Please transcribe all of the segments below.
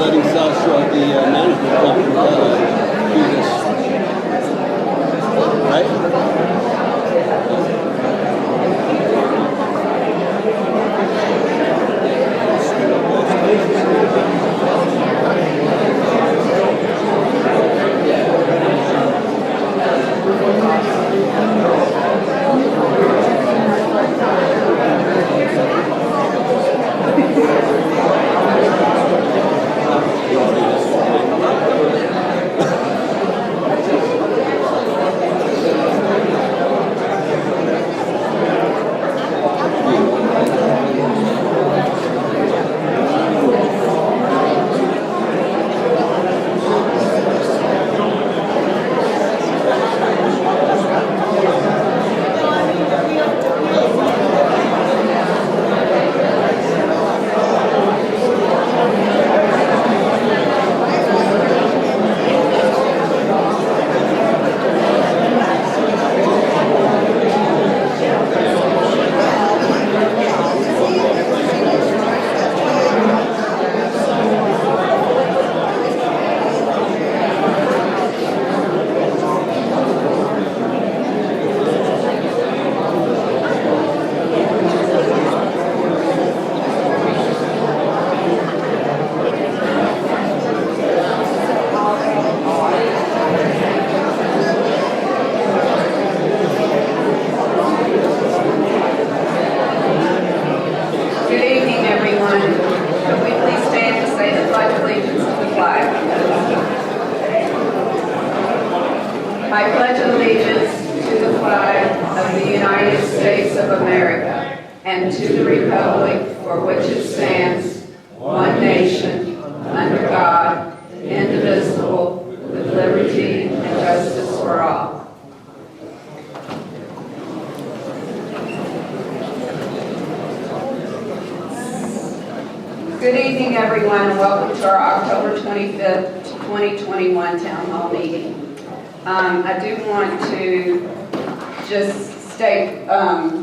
letting Southshore, the management company, do this. Right? I pledge allegiance to the flag of the United States of America and to the republic for which it stands, one nation, under God, indivisible, with liberty and justice for all. Good evening, everyone, and welcome to our October 25th, 2021 Town Hall meeting. I do want to just state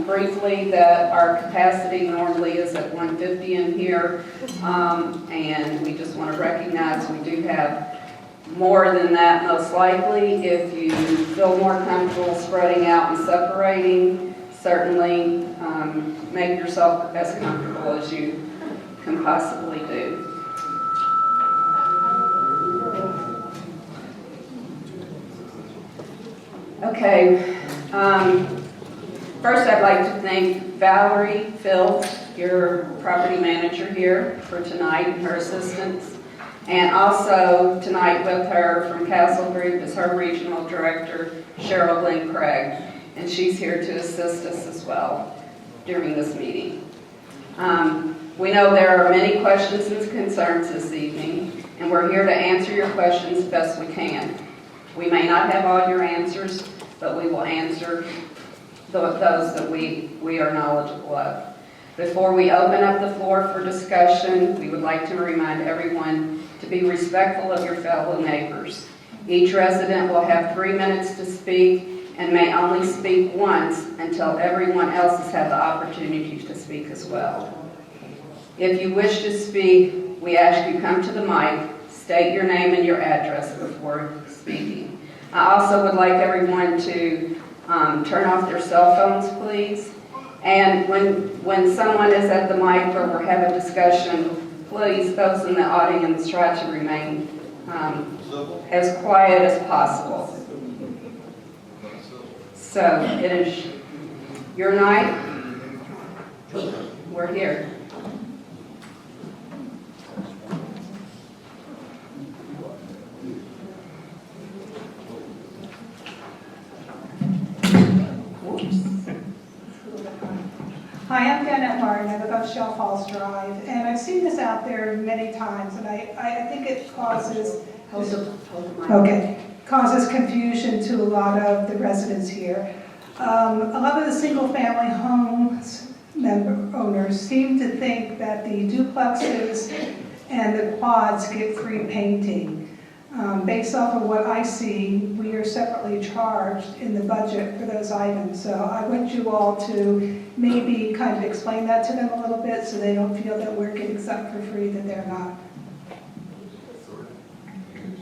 briefly that our capacity normally is at 150 in here, and we just want to recognize we do have more than that most likely. If you feel more comfortable spreading out and separating, certainly make yourself as comfortable as you can possibly do. Okay, first I'd like to thank Valerie Phil, your property manager here for tonight and her assistance. And also tonight with her from Castle Group is her regional director, Cheryl Lynn Craig, and she's here to assist us as well during this meeting. We know there are many questions and concerns this evening, and we're here to answer your questions best we can. We may not have all your answers, but we will answer those that we are knowledgeable of. Before we open up the floor for discussion, we would like to remind everyone to be respectful of your fellow neighbors. Each resident will have 3 minutes to speak and may only speak once until everyone else has had the opportunity to speak as well. If you wish to speak, we ask you come to the mic, state your name and your address before speaking. I also would like everyone to turn off their cell phones, please. And when someone is at the mic or we're having a discussion, please, those in the audience, try to remain as quiet as possible. So it is your night. We're here. Hi, I'm Janet Martin. I live on Shell Falls Drive, and I've seen this out there many times, and I think it causes causes confusion to a lot of the residents here. A lot of the single-family homes owners seem to think that the duplexes and the quads get free painting. Based off of what I see, we are separately charged in the budget for those items. So I want you all to maybe kind of explain that to them a little bit so they don't feel that we're getting something for free that they're not.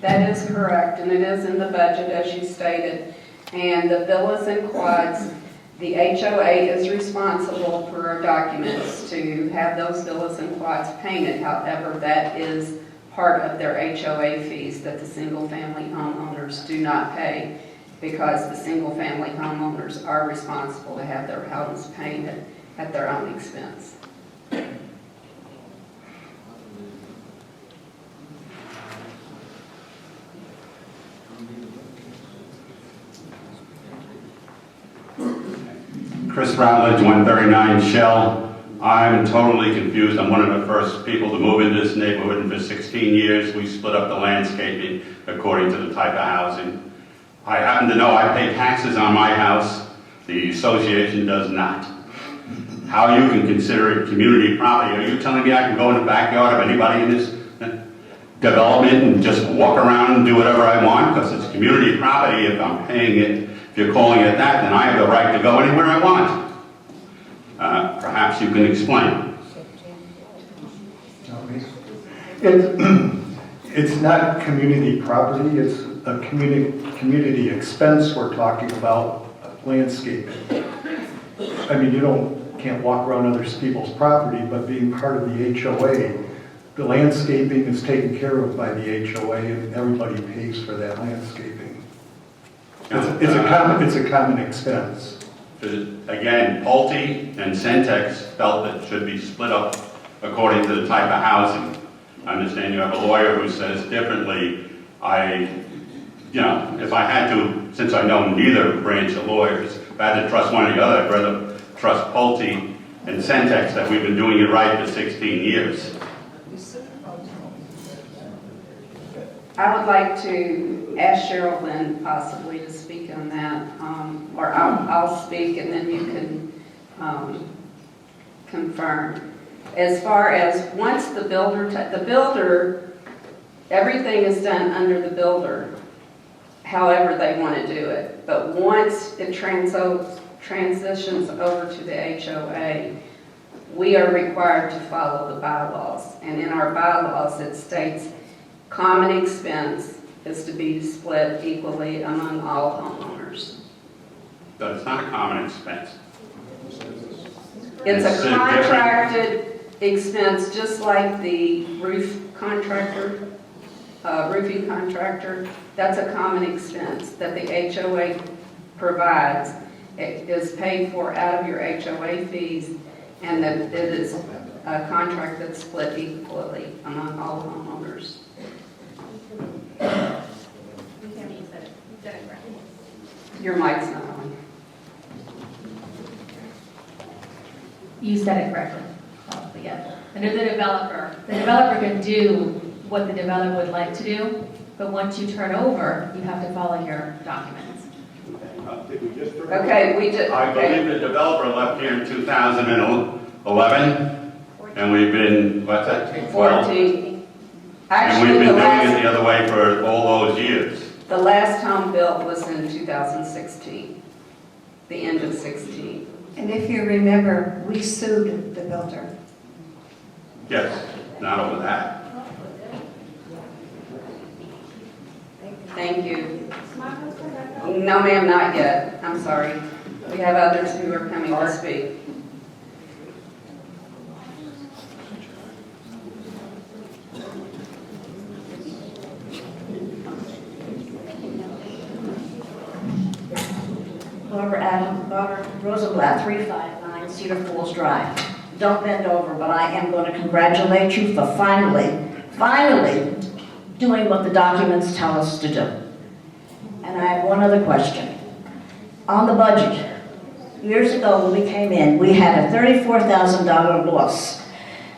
That is correct, and it is in the budget as you stated. And the villas and quads, the HOA is responsible for our documents to have those villas and quads painted. However, that is part of their HOA fees that the single-family homeowners do not pay, because the single-family homeowners are responsible to have their homes painted at their own expense. Chris Routledge, 139 Shell. I'm totally confused. I'm one of the first people to move into this neighborhood, and for 16 years we split up the landscaping according to the type of housing. I happen to know I pay taxes on my house. The association does not. How you can consider it community property? Are you telling me I can go in the backyard of anybody in this development and just walk around and do whatever I want? Because it's community property. If I'm paying it, if you're calling it that, then I have the right to go anywhere I want. Perhaps you can explain. It's not community property, it's a community expense we're talking about, landscaping. I mean, can't walk around other people's property, but being part of the HOA, the landscaping is taken care of by the HOA and everybody pays for that landscaping. It's a common expense. Again, Pulte and Centex felt that it should be split up according to the type of housing. I understand you have a lawyer who says differently. If I had to, since I know neither branch of lawyers, if I had to trust one or the other, I'd rather trust Pulte and Centex that we've been doing it right for 16 years. I would like to ask Cheryl Lynn possibly to speak on that, or I'll speak and then you can confirm. As far as once the builder, everything is done under the builder, however they want to do it. But once it transitions over to the HOA, we are required to follow the bylaws. And in our bylaws, it states common expense is to be split equally among all homeowners. But it's not a common expense. It's a contracted expense, just like the roofing contractor. That's a common expense that the HOA provides. It is paid for out of your HOA fees, and that it is a contract that's split equally among all homeowners. Your mic's not on. You said it correctly. Yeah. Under the developer can do what the developer would like to do, but once you turn over, you have to follow your documents. Okay, we did. I believe the developer left here in 2011, and we've been, what's that? 14. And Actually, we've been doing it the other way for all those years. the last home built was in 2016, the end of 16. And if you remember, we sued the builder. Yes, not over that. Thank you. No, ma'am, not yet. I'm sorry. We have others who are coming to speak. Barbara Rosenblatt, 359 Cedar Falls Drive. Don't bend over, but I am going to congratulate you for finally doing what the documents tell us to do. And I have one other question. On the budget, years ago when we came in, we had a $34,000 loss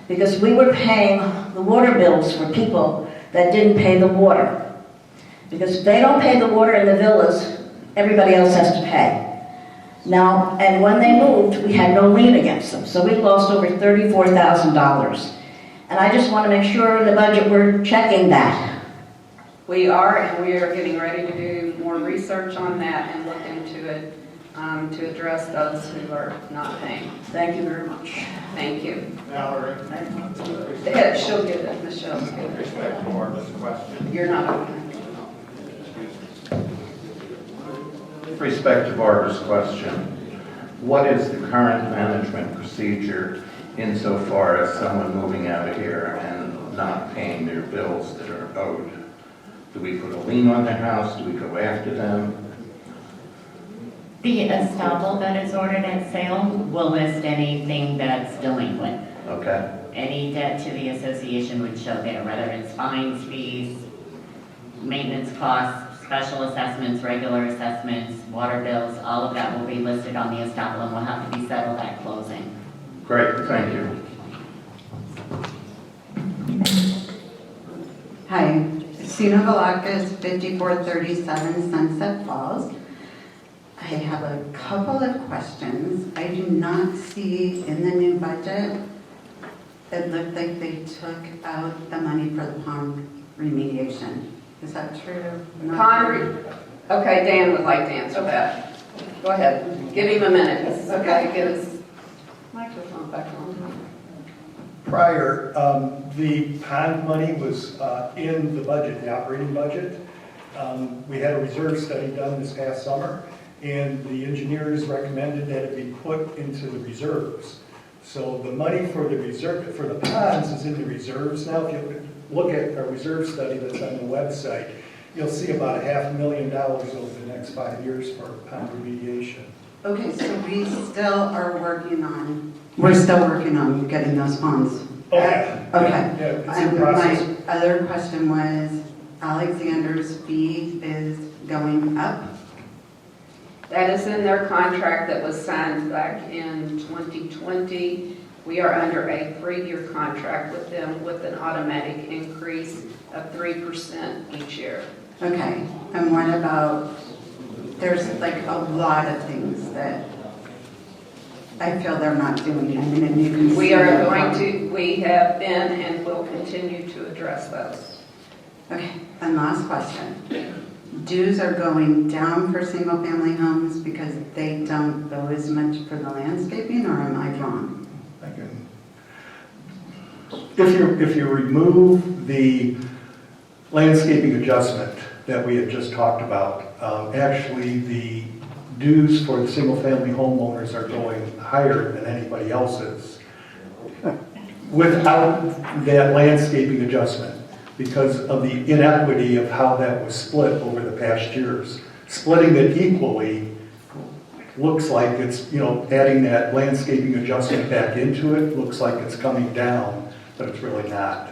because we were paying the water bills for people that didn't pay the water. Because if they don't pay the water in the villas, everybody else has to pay. Now, and when they moved, we had no lien against them, so we lost over $34,000. And I just want to make sure in the budget we're checking that. We are, and we are getting ready to do more research on that and look into it. to address those who are not paying. Thank you very much. Thank you. Valerie, Yeah, she'll get it, Michelle's with good. respect to Martha's question, You're not open. With respect to Barbara's question, what is the current management procedure insofar as someone moving out of here and not paying their bills that are owed? Do we put a lien on their house? Do we go after them? The estoppel that is ordered at sale will list anything that's delinquent. Okay, Any debt to the association would show there, whether it's fines, fees, maintenance costs, special assessments, regular assessments, water bills, all of that will be listed on the estoppel and will have to be settled at closing. great, thank you. Hi, Sina Velakis, 5437 Sunset Falls. I have a couple of questions. I do not see in the new budget, it looked like they took out the money for the pond remediation. Is that true? Not true? Okay, Dan would like to answer that. Go ahead, give him a minute. Okay, get his microphone back on. Prior, the pond money was in the budget, the operating budget. We had a reserve study done this past summer, and the engineers recommended that it be put into the reserves. So the money for the reserve, for the ponds is in the reserves now. If you look at our reserve study that's on the website, you'll see about $500,000 over the next 5 years for pond remediation. Okay, so we still are working on, we're still working on getting those ponds. Okay. Okay. Yeah, it's in And process. my other question was, Alexander's fee is going up. That is in their contract that was signed back in 2020. We are under a 3-year contract with them with an automatic increase of 3% each year. Okay, and what about, there's like a lot of things that I feel they're not doing. I mean, and you can see. We are that going from- to, we have been and will continue to address those. Okay, and last question. Dues are going down for single-family homes because they don't owe as much for the landscaping, or am I wrong? I can- If you remove the landscaping adjustment that we had just talked about, actually the dues for the single-family homeowners are going higher than anybody else's without that landscaping adjustment because of the inequity of how that was split over the past years. Splitting it equally looks like it's, adding that landscaping adjustment back into it, looks like it's coming down, but it's really not.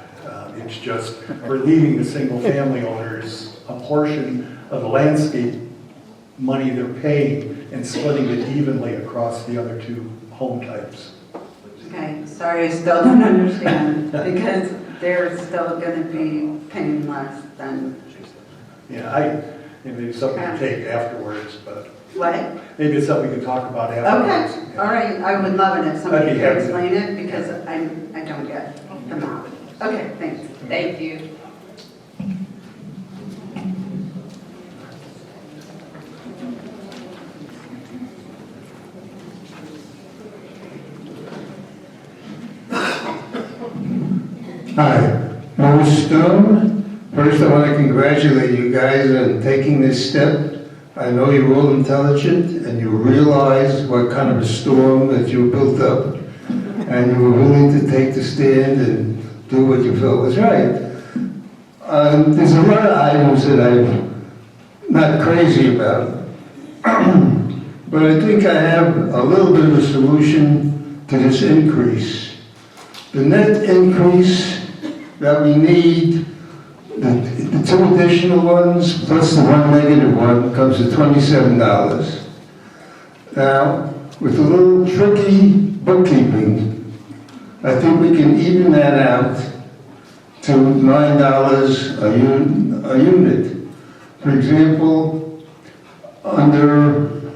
It's just relieving the single-family owners a portion of the landscape money they're paying and splitting it evenly across the other two home types. Okay, sorry, I still don't understand because they're still going to be paying less than, Yeah, maybe it's something to take afterwards, but what? maybe it's something we can talk about afterwards. Okay, all right, I would love it if somebody I'd be could happy. explain it because I don't get the math. Okay, thanks. Thank you. Hi, Mo Stone. First, I want to congratulate you guys on taking this step. I know you're all intelligent and you realize what kind of a storm that you built up, and you were willing to take the stand and do what you felt was right. There's a lot of items that I'm not crazy about, but I think I have a little bit of a solution to this increase. The net increase that we need, the two additional ones plus the one negative one comes to $27. Now, with a little tricky bookkeeping, I think we can even that out to $9 a unit. For example, under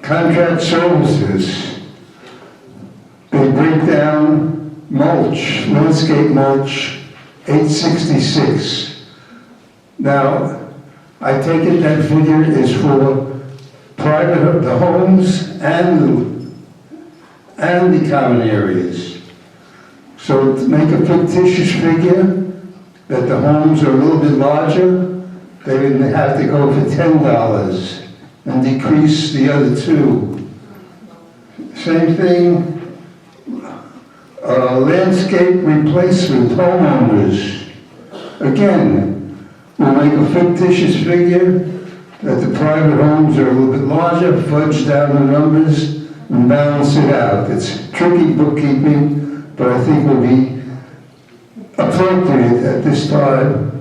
contract services, they break down mulch, landscape mulch, $866. Now, I take it that figure is for private, the homes and the common areas. So to make a fictitious figure, that the homes are a little bit larger, they would have to go for $10 and decrease the other two. Same thing, landscape replacement homeowners. Again, we'll make a fictitious figure that the private homes are a little bit larger, fudge down the numbers, and balance it out. It's tricky bookkeeping, but I think will be appropriate at this time,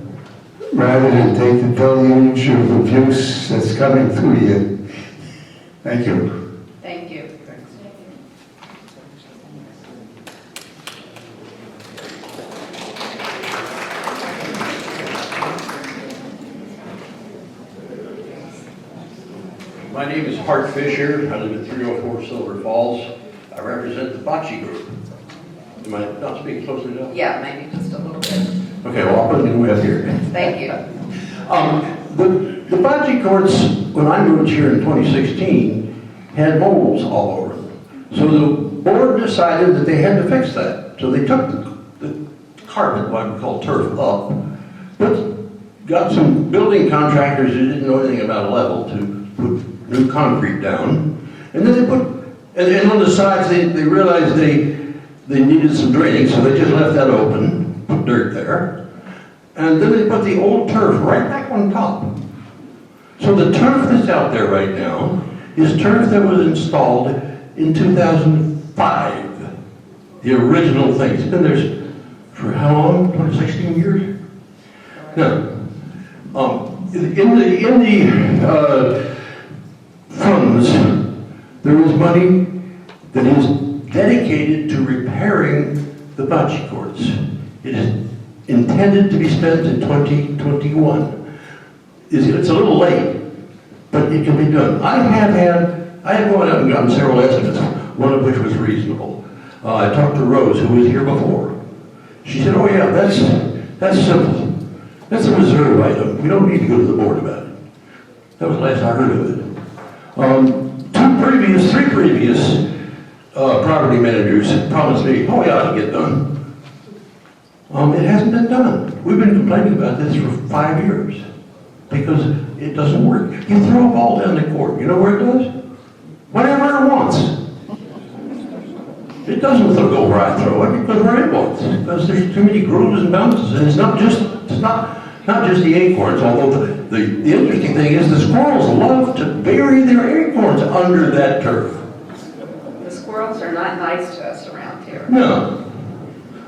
rather than take the deluge of abuse that's coming through you. Thank you. Thank you. My name is Hart Fisher. I live at 304 Silver Falls. I represent the Bocce Group. Am I not speaking closely enough? Yeah, maybe just a little bit. Okay, well, I'll put it in way up here. Thank you. The bocce courts, when I moved here in 2016, had moles all over them. So the board decided that they had to fix that. So they took the carpet, what we call turf, up, got some building contractors who didn't know anything about level to put new concrete down. And then they put, and on the sides, they realized they needed some draining, so they just left that open, put dirt there. And then they put the old turf right back on top. So the turf that's out there right now is turf that was installed in 2005. The original thing. It's been there for how long? 16 years? Now, in the funds, there is money that is dedicated to repairing the bocce courts. It is intended to be spent in 2021. It's a little late, but it can be done. I have gone out and gotten several estimates, one of which was reasonable. I talked to Rose, who was here before. She said, oh yeah, that's simple. That's a reserve item. We don't need to go to the board about it. That was the last I heard of it. Three previous property managers promised me, oh yeah, it'll get done. It hasn't been done. We've been complaining about this for 5 years because it doesn't work. You throw a ball down the court, you know where it does? Whatever it wants. It doesn't go where I throw it, it goes where it wants. Because there's too many grooves and bounces, and it's not just the acorns, although the interesting thing is the squirrels love to bury their acorns under that turf. The squirrels are not nice to us around here. No.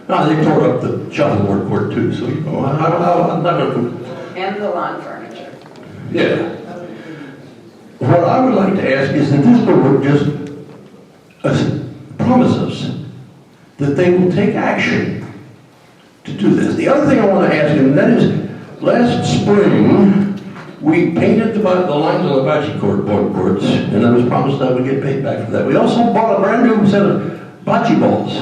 No, they tore up the shuffleboard court too, so you know, I'm not going to... And the lawn furniture. Yeah. What I would like to ask is that this board just promise us that they will take action to do this. The other thing I want to ask you, and that is, last spring, we painted the lines on the bocce courts, and I was promised I would get paid back for that. We also bought a brand new set of bocce balls.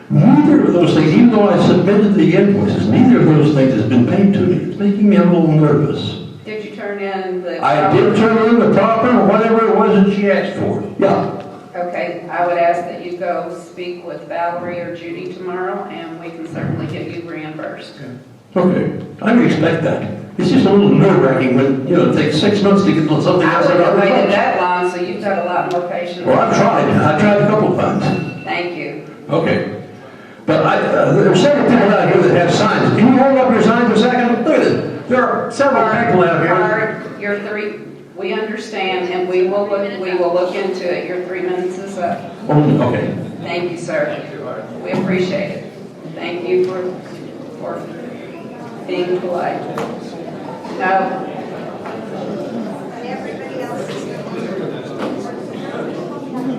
Neither of those things, even though I submitted the invoices, neither of those things has been paid to me. It's making me a little nervous. Did you turn in the... I did turn in the proper, whatever it was that she asked for. Yeah. Okay, I would ask that you go speak with Valerie or Judy tomorrow, and we can certainly get you reimbursed. Okay, I would expect that. It's just a little nerve-wracking when, you know, it takes 6 months to get something I else wouldn't have out of the waited budget. that long, so you've got a lot more patience. Well, I tried a couple of times. Thank you. Okay. But there are several people out here that have signs. Can you hold up your signs a second? Look at it. There are several people out here. Art, your we understand, and we will look into it. Your 3 minutes is up. Okay. Thank you, sir. We appreciate it. Thank you for being polite. No.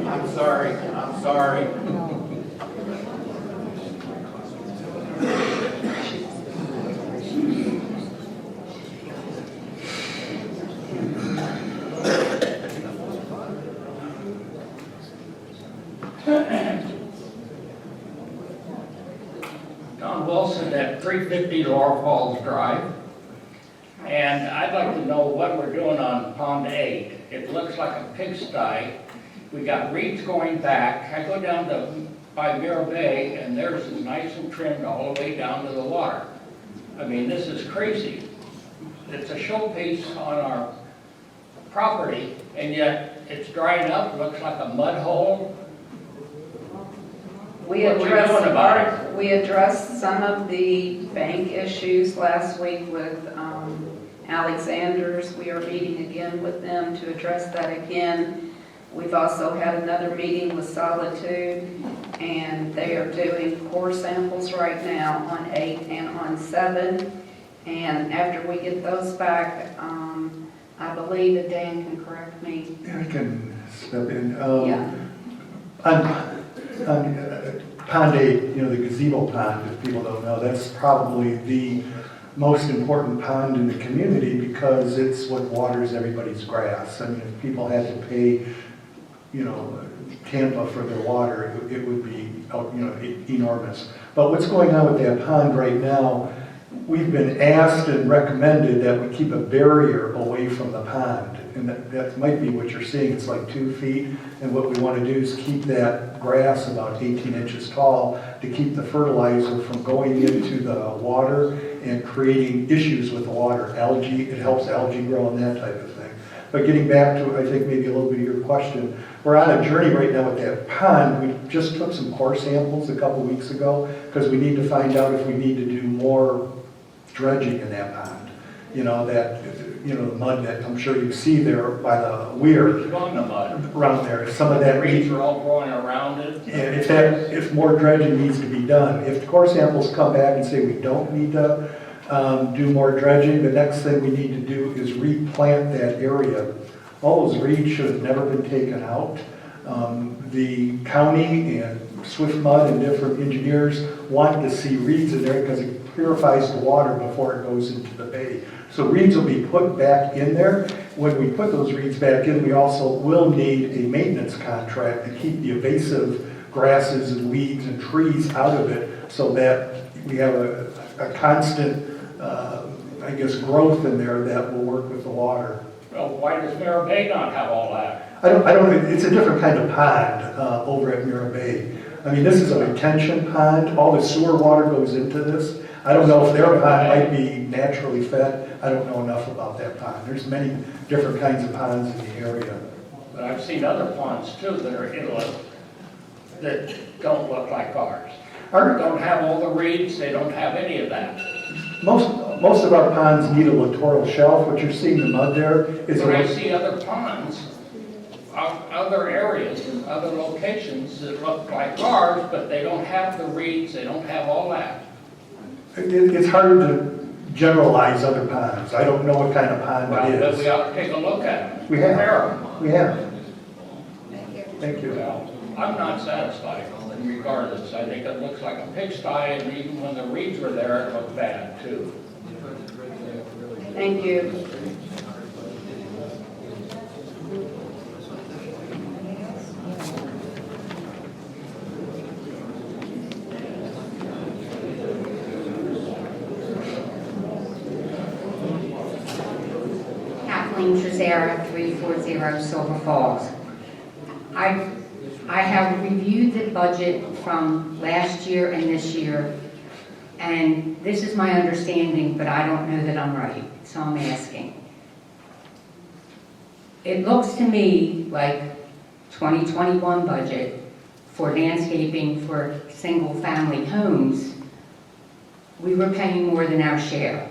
I'm sorry. Don Wilson at 350 Laurel Falls Drive. And I'd like to know what we're doing on Pond 8. It looks like a pigsty. We got reeds going back. I go down to by Mirror Bay, and there's nice and trimmed all the way down to the water. I mean, this is crazy. It's a showpiece on our property, and yet it's drying up, looks like a mud hole. We What are we doing about it? We addressed some of the bank issues last week with Alexander's. We are meeting again with them to address that again. We've also had another meeting with Solitude, and they are doing core samples right now on 8 and on 7. And after we get those back, I believe that Dan can correct me. Yeah, I can step in. Yeah. On Pond 8, the gazebo pond, if people don't know, that's probably the most important pond in the community because it's what waters everybody's grass. I mean, if people had to pay, Tampa for their water, it would be, enormous. But what's going on with that pond right now, we've been asked and recommended that we keep a barrier away from the pond. And that might be what you're seeing, it's like 2 feet. And what we want to do is keep that grass about 18 inches tall to keep the fertilizer from going into the water and creating issues with the water. Algae, it helps algae grow and that type of thing. But getting back to, I think, maybe a little bit of your question, we're on a journey right now with that pond. We just took some core samples a couple weeks ago because we need to find out if we need to do more dredging in that pond. The mud that I'm sure you see there by the weir. It's on the mud. Around there, some of that Reeds are all growing around it. and if more dredging needs to be done, if core samples come back and say we don't need to do more dredging, the next thing we need to do is replant that area. All those reeds should have never been taken out. The county and Swift Mud and different engineers want to see reeds in there because it purifies the water before it goes into the bay. So reeds will be put back in there. When we put those reeds back in, we also will need a maintenance contract to keep the invasive grasses and weeds and trees out of it so that we have a constant, growth in there that will work with the water. Well, why does Mirror Bay not have all that? I don't, it's a different kind of pond over at Mirror Bay. I mean, this is a retention pond. All the sewer water goes into this. I don't know if their pond might be naturally fed. I don't know enough about that pond. There's many different kinds of ponds in the area. But I've seen other ponds too that are inlet that don't look like ours. Don't have all the reeds, they don't have any of that. Most of our ponds need a littoral shelf. What you're seeing the mud there is But I see other ponds, other areas, other locations that look like ours, but they don't have the reeds, they don't have all that. It's hard to generalize other ponds. I don't know what kind of pond Well, it but is. we ought to take a look at them. We have. Compare them. We have. Thank you. Well, I'm not satisfied regardless. I think it looks like a pigsty, and even when the reeds were there, it looked bad too. Thank you. Kathleen Trezera, 340 Silver Falls. I have reviewed the budget from last year and this year, and this is my understanding, but I don't know that I'm right, so I'm asking. It looks to me like 2021 budget for landscaping for single-family homes, we were paying more than our share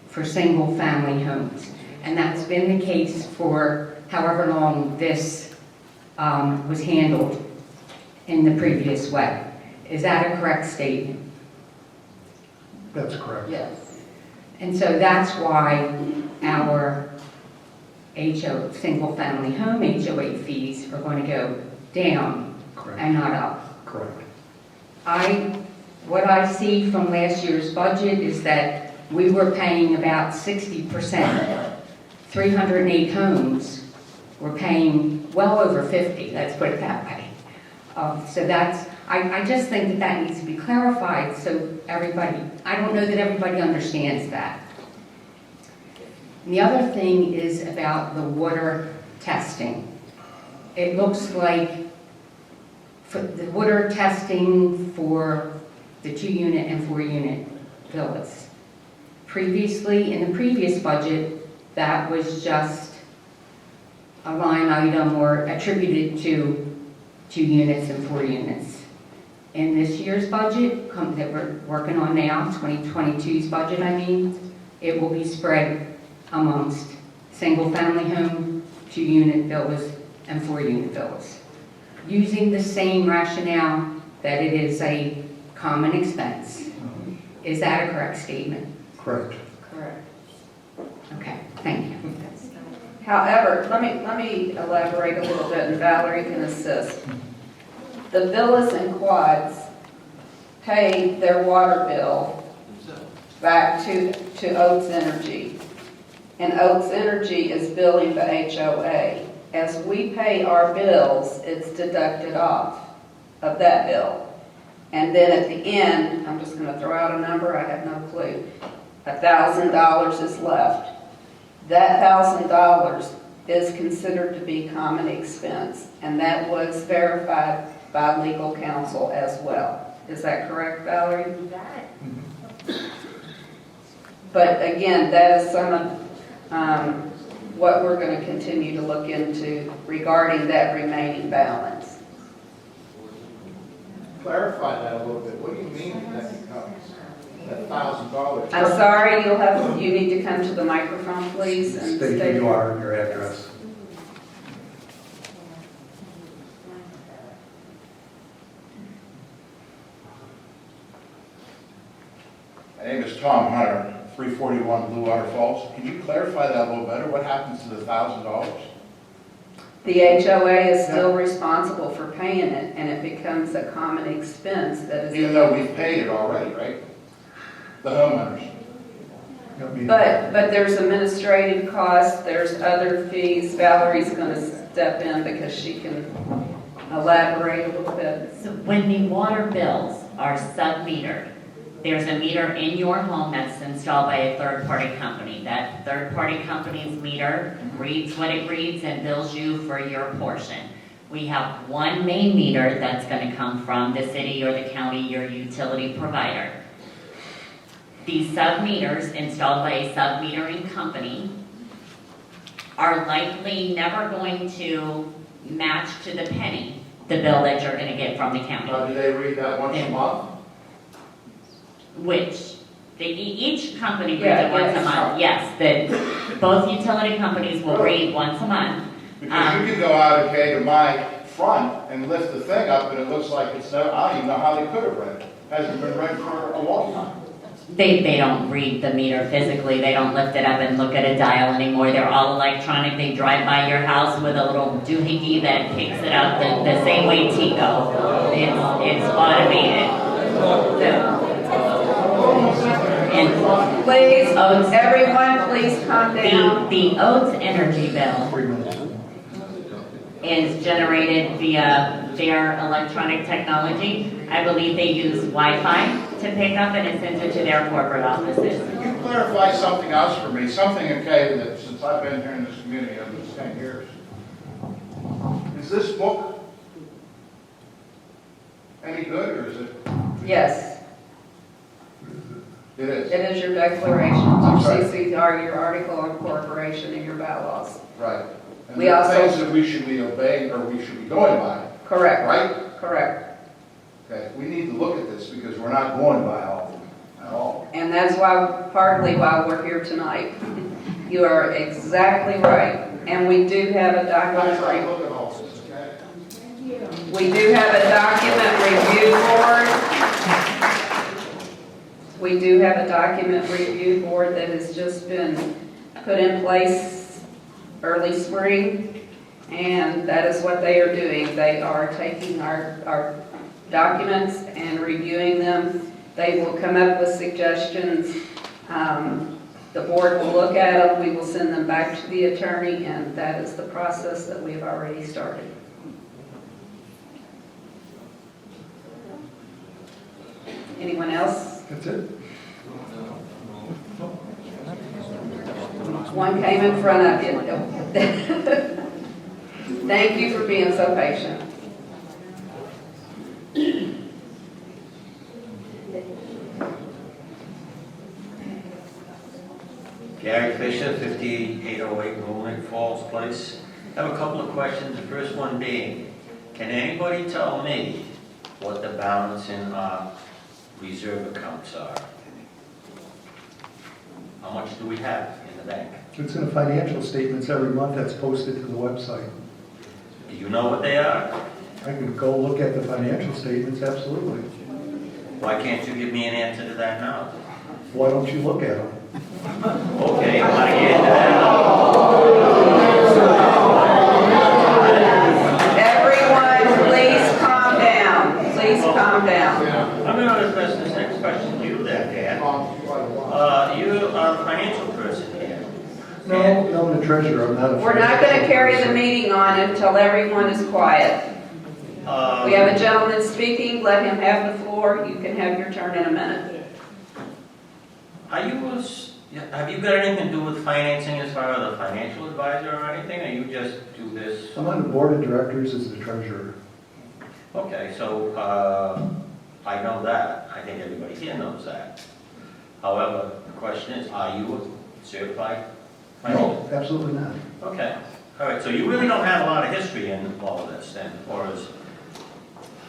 for single-family homes. And that's been the case for however long this was handled in the previous way. Is that a correct statement? That's correct. Yes. And so that's why our single-family home HOA fees are going to go down and not up. Correct. What I see from last year's budget is that we were paying about 60%. 308 homes were paying well over 50, let's put it that way. So that's, I just think that needs to be clarified so everybody, I don't know that everybody understands that. And the other thing is about the water testing. It looks like for the water testing for the 2-unit and 4-unit villas. Previously, in the previous budget, that was just a line item or attributed to 2 units and 4 units. In this year's budget, that we're working on now, 2022's budget, I mean, it will be spread amongst single-family home, 2-unit villas, and 4-unit villas. Using the same rationale that it is a common expense. Is that a correct statement? Correct. Correct. Okay, thank you. However, let me elaborate a little bit, and Valerie can assist. The villas and quads pay their water bill back to Oates Energy. And Oates Energy is billing the HOA. As we pay our bills, it's deducted off of that bill. And then at the end, I'm just going to throw out a number, I have no clue, $1,000 is left. That $1,000 is considered to be common expense, and that was verified by legal counsel as well. Is that correct, Valerie? But again, that is some of what we're going to continue to look into regarding that remaining balance. Clarify that a little bit. What do you mean that becomes that $1,000? I'm sorry, you need to come to the microphone, please. And State who you are and your address. My name is Tom Hunter, 341 Blue Water Falls. Can you clarify that a little better? What happens to the $1,000? The HOA is still responsible for paying it, and it becomes a common expense that is. Even though we've paid it already, right? The homeowners. But there's administrative costs, there's other fees. Valerie's going to step in because she can elaborate a little bit. So when the water bills are sub-metered, there's a meter in your home that's installed by a third-party company. That third-party company's meter reads what it reads and bills you for your portion. We have one main meter that's going to come from the city or the county, your utility provider. These sub-meters installed by a sub-metering company are likely never going to match to the penny the bill that you're going to get from the county. Do they read that once a month? Which, each company reads it once a month, yes. Both utility companies will read once a month. Because you can go out, okay, to my front and lift the thing up and it looks like it's, I don't even know how they could have read it. Hasn't been read for a long time. They don't read the meter physically. They don't lift it up and look at a dial anymore. They're all electronic. They drive by your house with a little doohickey that picks it up the same way Tico. It's automated. And Please, Oates, everyone, please calm down. the Oates energy bill is generated via their electronic technology. I believe they use Wi-Fi to pick up and it sends it to their corporate offices. Can you clarify something else for me? Something, okay, that since I've been here in this community over these 10 years. Is this book any good or is it? Yes, It is. it is your declaration, I'm your sorry. CCR, your article of incorporation, and your bylaws. Right. And We there are also- things that we should be obeying or we should be going by. Correct. Right? Correct. Okay, we need to look at this because we're not going by all of them at all. And that's why, partly why we're here tonight. You are exactly right. And we do have a Guys, I document, look at all this, okay? we do have a document review board. We do have a document review board that has just been put in place early spring. And that is what they are doing. They are taking our documents and reviewing them. They will come up with suggestions. The board will look at them. We will send them back to the attorney, and that is the process that we have already started. Anyone else? That's it. One came in front of you. Thank you for being so patient. Gary Fisher, 5808 Rolling Falls Place. I have a couple of questions. The first one being, can anybody tell me what the balance in our reserve accounts are? How much do we have in the bank? It's in the financial statements every month that's posted to the website. Do you know what they are? I can go look at the financial statements, absolutely. Why can't you give me an answer to that now? Why don't you look at them? Okay, I want to get into that. Everyone, please calm down. Please calm down. I'm going to address this next question to you then, Dan. You are a financial person here. No, I'm the treasurer, I'm not a. We're not going to carry the meeting on until everyone is quiet. We have a gentleman speaking. Let him have the floor. You can have your turn in a minute. Have you got anything to do with financing as far as a financial advisor or anything, or you just do this? I'm on the board of directors as the treasurer. Okay, so I know that. I think everybody here knows that. However, the question is, are you a certified financial? No, absolutely not. Okay, all right, so you really don't have a lot of history in all of this then, or is,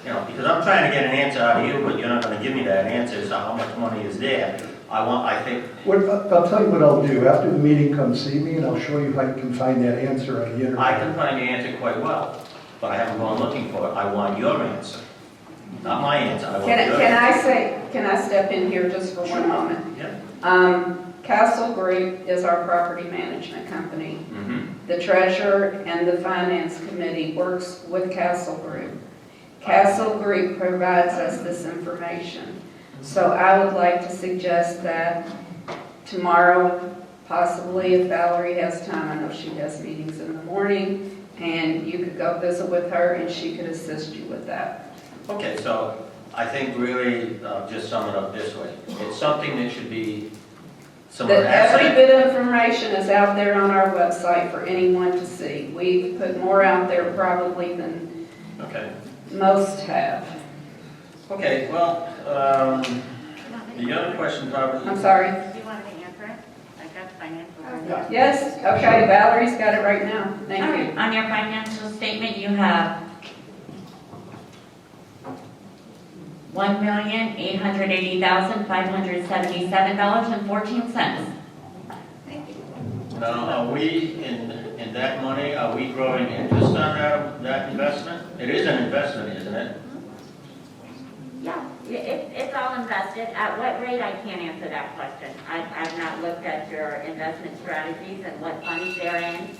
because I'm trying to get an answer out of you, but you're not going to give me that answer as to how much money is there. I think. I'll tell you what I'll do. After the meeting, come see me and I'll show you how you can find that answer on the internet. I can find the answer quite well, but I haven't gone looking for it. I want your answer, not my answer. I want your answer. Can I step in here just for one moment? Yeah. Castle Group is our property management company. Mm-hmm. The treasurer and the finance committee works with Castle Group. Castle Group provides us this information. So I would like to suggest that tomorrow, possibly if Valerie has time, I know she has meetings in the morning, and you could go visit with her and she could assist you with that. Okay, so I think really, just sum it up this way. It's something that should be Every bit of information is out there on our website for anyone to see. We've put more out there probably than most have. Okay, well, the other question probably... I'm sorry? Do you want me to answer it? I got financial. Yes, okay, Valerie's got it right now. Thank you. On your financial statement, you have $1,880,577.14. Now, are we, in that money, are we growing interest on that investment? It is an investment, isn't it? Yeah, it's all invested. At what rate, I can't answer that question. I've not looked at your investment strategies and what funds they're in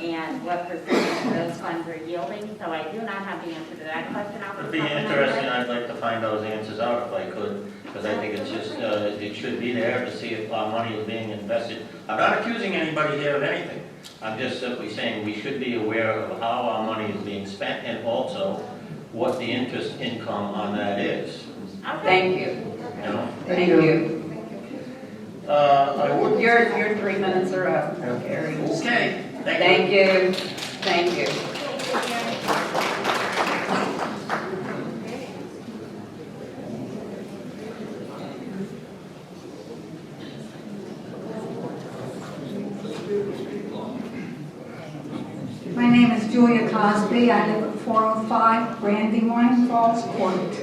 and what percentage of those funds are yielding, so I do not have the answer to that question. It'd be interesting. I'd like to find those answers out if I could, because I think it's just, it should be there to see if our money is being invested. I'm not accusing anybody here of anything. I'm just simply saying we should be aware of how our money is being spent and also what the interest income on that is. Thank you. Thank you. Your 3 minutes are up, Gary. Okay. Thank you. Thank you. My name is Julia Cosby. I live at 405 Brandywine Falls Court.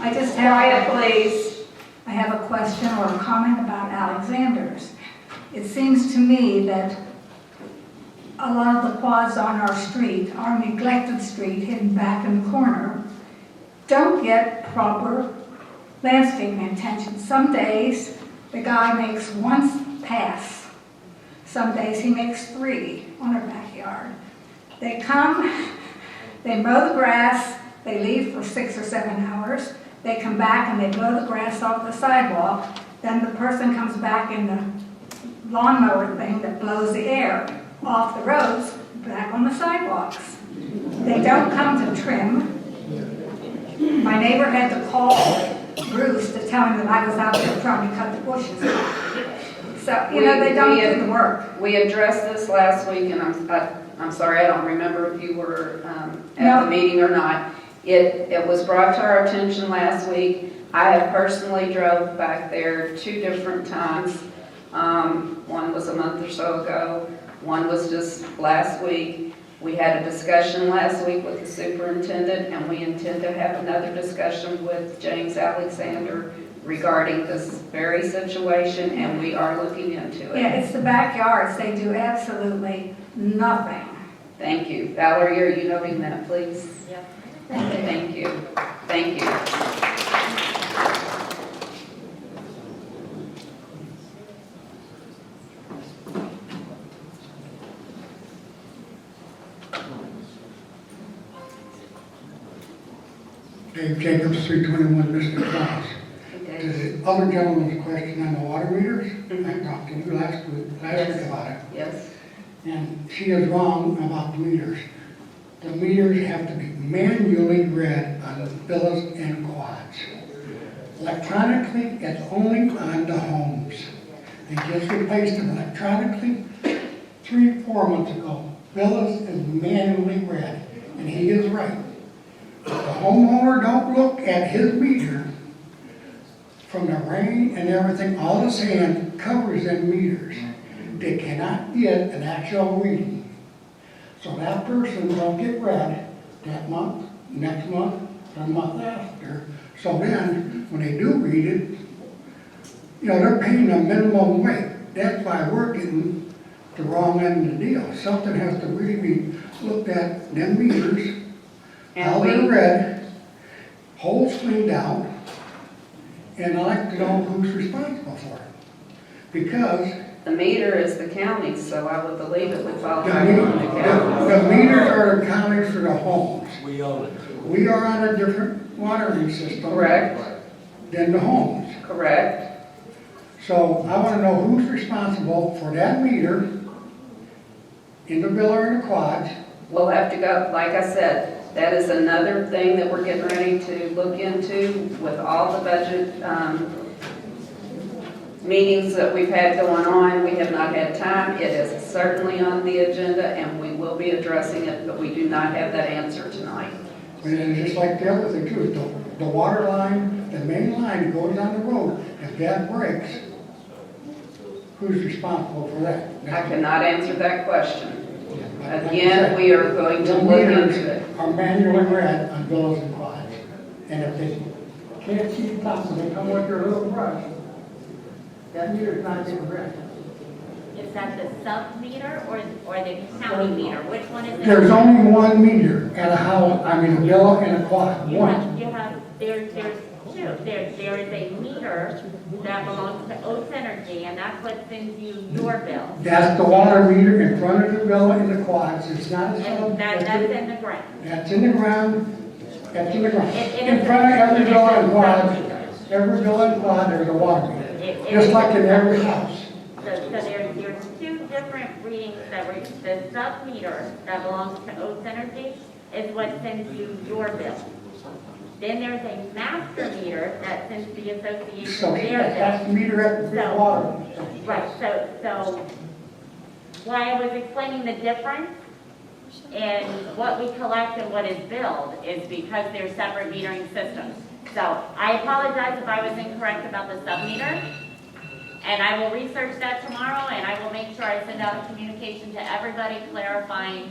I just Quiet, please. I have a question or a comment about Alexander's. It seems to me that a lot of the quads on our street, our neglected street hidden back in the corner, don't get proper landscaping attention. Some days the guy makes one pass. Some days he makes 3 on our backyard. They come, they mow the grass, they leave for 6 or 7 hours. They come back and they blow the grass off the sidewalk. Then the person comes back in the lawnmower thing that blows the air off the roads, back on the sidewalks. They don't come to trim. My neighbor had to call Bruce to tell him that I was out there trying to cut the bushes. So You know, they don't do the work. We addressed this last week, and I'm sorry, I don't remember if you were at No. the meeting or not. It was brought to our attention last week. I have personally drove back there 2 different times. One was a month or so ago. One was just last week. We had a discussion last week with the superintendent, and we intend to have another discussion with James Alexander regarding this very situation, and we are looking into it. Yeah, it's the backyards. They do absolutely nothing. Thank you. Valerie, are you noting that, please? Yep. Thank you. Thank you. Dave Jacobs, 321 Mystic Falls. Okay. To the other gentleman's question on the water meters, I talked to you last week about it. Yes. And she is wrong about the meters. The meters have to be manually read on the villas and quads. Electronically, it's only on the homes. They just replaced them electronically 3-4 months ago. Villas is manually read, and he is right. If the homeowner don't look at his meter, from the rain and everything, all the sand covers them meters. They cannot get an actual reading. So that person will get read that month, next month, or the month after. So then, when they do read it, you know, they're paying a minimum rate. That's why we're getting the wrong end of the deal. Something has to really be looked at, them meters, how they're read, holes cleaned out, and I'd like to know who's responsible for it. Because The meter is the county, so I would believe it would fall the back on the county. the meters are the counties for the homes. We own it. We are on a different watering system. Correct. Than the homes. Correct. So I want to know who's responsible for that meter in the villa or the quads. We'll have to go, like I said, that is another thing that we're getting ready to look into with all the budget meetings that we've had going on. We have not had time. It is certainly on the agenda, and we will be addressing it, but we do not have that answer tonight. And it's just like the other thing too, the water line, the main line that goes down the road, if that breaks, who's responsible for that? I cannot answer that question. Like I Again, said, we are going to the look meters into it. are manually read on villas and quads. And if they can't see the top, so they come with their little brush, that meter's not getting read. Is that the sub-meter or the county meter? Which one is it? There's only one meter at a house, I mean a villa and a quad, You one. have, there's two. There is a meter that belongs to Oats Energy, and that's what sends you your bill. That's the water meter in front of the villa and the quads, it's not a sub. And that's in the ground. That's in the ground, that's in the ground. It In is- front of every it is villa a and quad, sub-meter. every villa and quad, there's a water meter. It Just is like in a every sub-meter. house. So there's 2 different readings that were, the sub-meter that belongs to Oats Energy is what sends you your bill. Then there's a master meter that sends the association So their that's the bill. meter at the So- water. Right, so why I was explaining the difference in what we collect and what is billed is because they're separate metering systems. So I apologize if I was incorrect about the sub-meter. And I will research that tomorrow, and I will make sure I send out a communication to everybody clarifying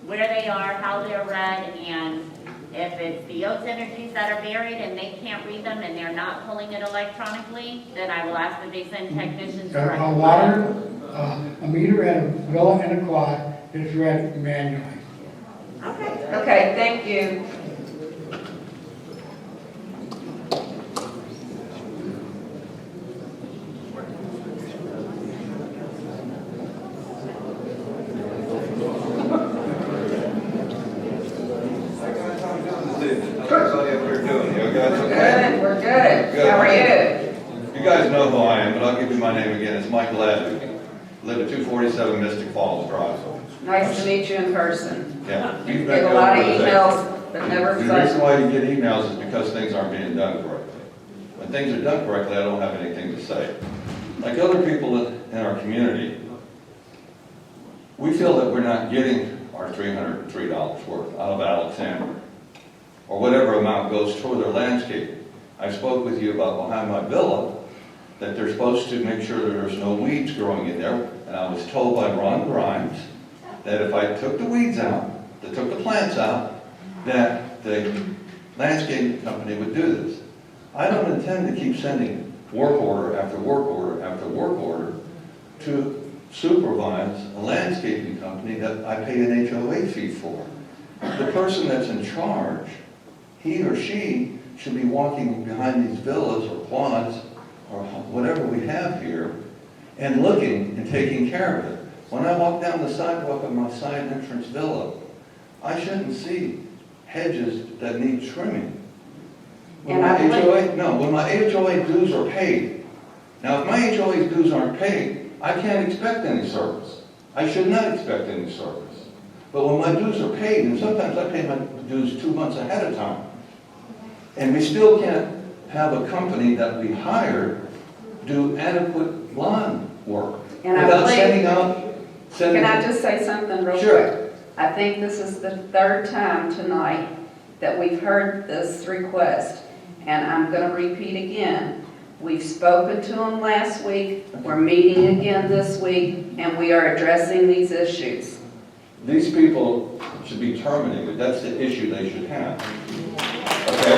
where they are, how they're read, and if it's the Oats Energies that are buried and they can't read them and they're not pulling it electronically, then I will ask that they send technicians A directly. water, a meter at a villa and a quad is read manually. Okay, thank you. Good, we're good. How are you? You guys know who I am, but I'll give you my name again. It's Michael Adler. Live at 247 Mystic Falls Drive. Nice to meet you in person. Yeah. Get a lot of emails, but never The reason such. why you get emails is because things aren't being done correctly. When things are done correctly, I don't have anything to say. like other people in our community, we feel that we're not getting our $303 worth out of Alexander, or whatever amount goes toward their landscape. I spoke with you about behind my villa, that they're supposed to make sure that there's no weeds growing in there, and I was told by Ron Grimes that if I took the weeds out, that took the plants out, that the landscaping company would do this. I don't intend to keep sending work order after work order after work order to supervise a landscaping company that I pay an HOA fee for. The person that's in charge, he or she should be walking behind these villas or quads or whatever we have here and looking and taking care of it. When I walk down the sidewalk of my side entrance villa, I shouldn't see hedges that need trimming. When my HOA dues are paid. Now, if my HOA dues aren't paid, I can't expect any service. I should not expect any service. But when my dues are paid, and sometimes I pay my dues 2 months ahead of time, and we still can't have a company that we hired do adequate lawn work And I without believe- sending out. Can I just say something real Sure. quick? I think this is the third time tonight that we've heard this request, and I'm going to repeat again. We've spoken to them last week, we're meeting again this week, and we are addressing these issues. These people should be terminated. That's the issue they should have. Okay?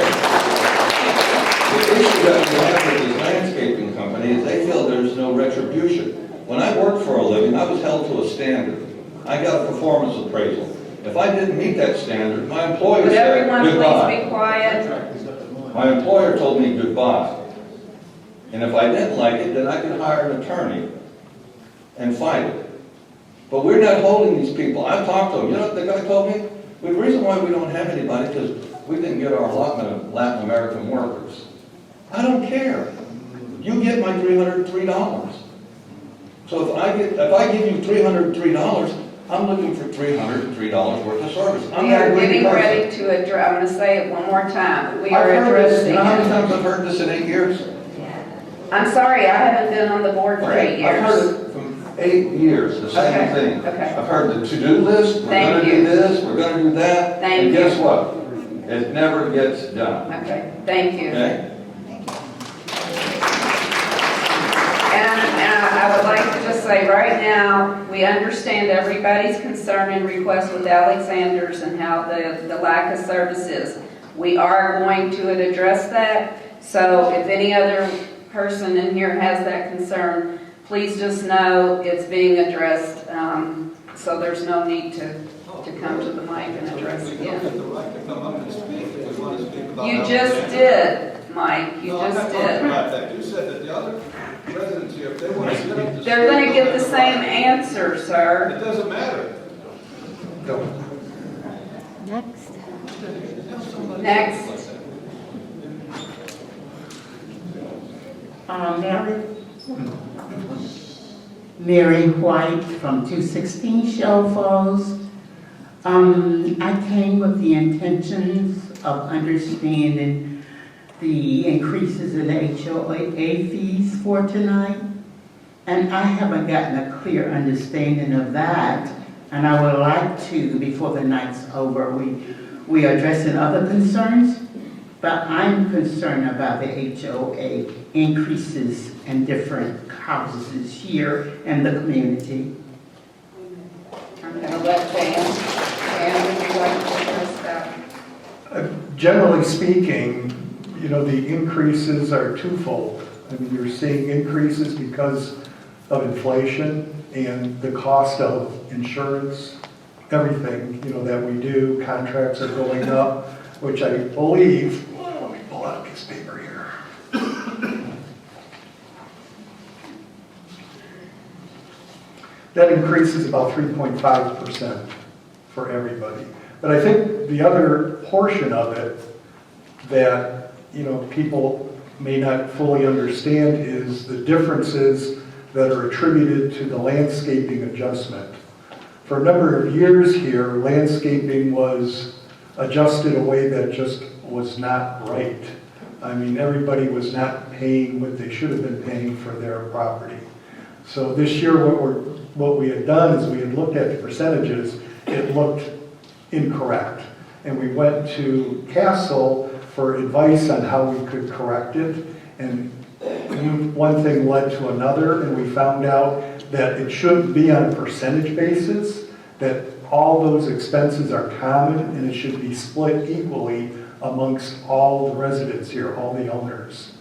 The issue that we have with this landscaping company is they feel there's no retribution. When I worked for a living, I was held to a standard. I got a performance appraisal. If I didn't meet that standard, my employer Would said everyone goodbye. please be quiet? My employer told me goodbye. And if I didn't like it, then I could hire an attorney and fight it. But we're not holding these people. I've talked to them. You know what the guy told me? The reason why we don't have anybody is because we didn't get our allotment of Latin American workers. I don't care. You get my $303. So if I give you $303, I'm looking for $303 worth of service. We are getting ready to address, I'm going to say it one more time. We are addressing. You know how many times I've heard this in 8 years? I'm sorry, I haven't been on the board for 8 years. I've heard it from 8 years, the same thing. Okay. I've heard the to-do list, we're Thank gonna you. do this, we're gonna do that. Thank And you. guess what? It never gets done. Okay, thank you. Okay? And I would like to just say right now, we understand everybody's concern and request with Alexander's and how the lack of service is. We are going to address that. So if any other person in here has that concern, please just know it's being addressed. So there's no need to come to the mic and address it again. You just did, Mike, you just did. You said that the other residents here, if they want to sit up to They're going to get the same answer, sir. it doesn't matter. Next. Mary White from 216 Shell Falls. I came with the intentions of understanding the increases in HOA fees for tonight, and I haven't gotten a clear understanding of that, and I would like to, before the night's over, we are addressing other concerns, but I'm concerned about the HOA increases in different houses here in the community. I'm going to let Dan, would you like to address that? Generally speaking, you know, the increases are twofold. I mean, you're seeing increases because of inflation and the cost of insurance, everything, you know, that we do. Contracts are going up, which I believe, let me pull out a piece of paper here. That increase is about 3.5% for everybody. But I think the other portion of it that, you know, people may not fully understand is the differences that are attributed to the landscaping adjustment. For a number of years here, landscaping was adjusted a way that just was not right. I mean, everybody was not paying what they should have been paying for their property. So this year, what we had done is we had looked at the percentages, it looked incorrect. And we went to Castle for advice on how we could correct it. And one thing led to another, and we found out that it shouldn't be on a percentage basis, that all those expenses are common and it should be split equally amongst all the residents here, all the owners.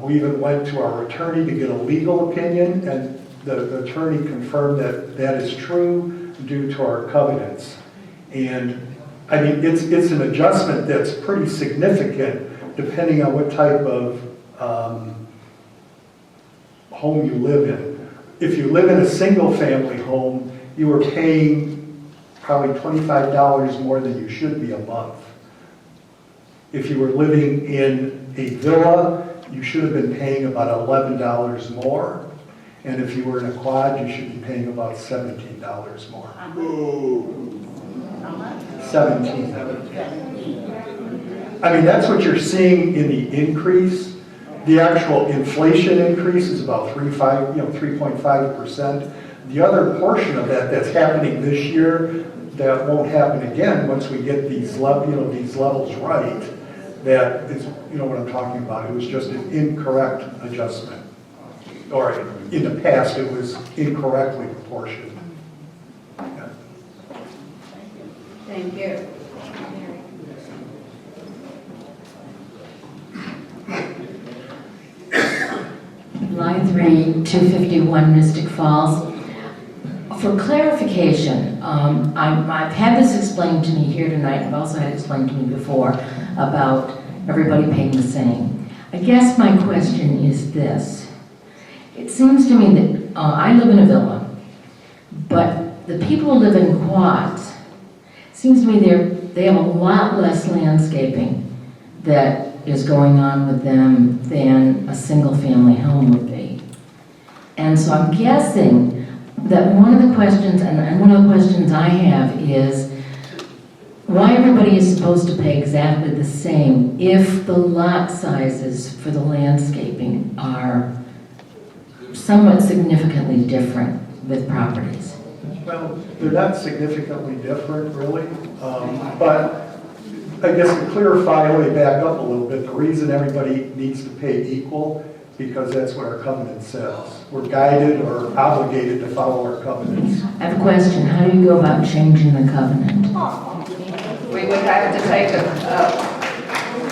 We even went to our attorney to get a legal opinion, and the attorney confirmed that that is true due to our covenants. And I mean, it's an adjustment that's pretty significant depending on what type of home you live in. If you live in a single-family home, you are paying probably $25 more than you should be a month. If you were living in a villa, you should have been paying about $11 more. And if you were in a quad, you should be paying about $17 more. 17. I mean, that's what you're seeing in the increase. The actual inflation increase is about 3.5%. The other portion of that that's happening this year that won't happen again once we get these levels right, that is, what I'm talking about. It was just an incorrect adjustment. Or in the past, it was incorrectly proportioned. Yeah. Thank you. Line 3, 251 Mystic Falls. For clarification, I've had this explained to me here tonight, I've also had it explained to me before about everybody paying the same. I guess my question is this. It seems to me that I live in a villa, but the people who live in quads, it seems to me they have a lot less landscaping that is going on with them than a single-family home would be. And so I'm guessing that one of the questions, and one of the questions I have is why everybody is supposed to pay exactly the same if the lot sizes for the landscaping are somewhat significantly different with properties. Well, they're not significantly different, really, but I guess to clarify, way back up a little bit, the reason everybody needs to pay equal, because that's what our covenant says. We're guided or obligated to follow our covenants. I have a question. How do you go about changing the covenant? We would have to take a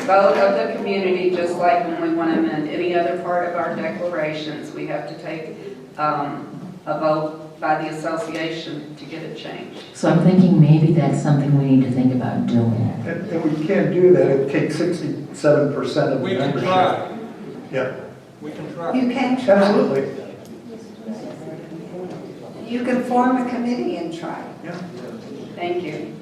vote of the community, just like when we want to amend any other part of our declarations. We have to take a vote by the association to get it changed. So I'm thinking maybe that's something we need to think about doing. And we can't do that. It takes 67% of the membership. We can try. Yeah. We can try. You can try. Absolutely. You can form a committee and try. Yeah. Thank you.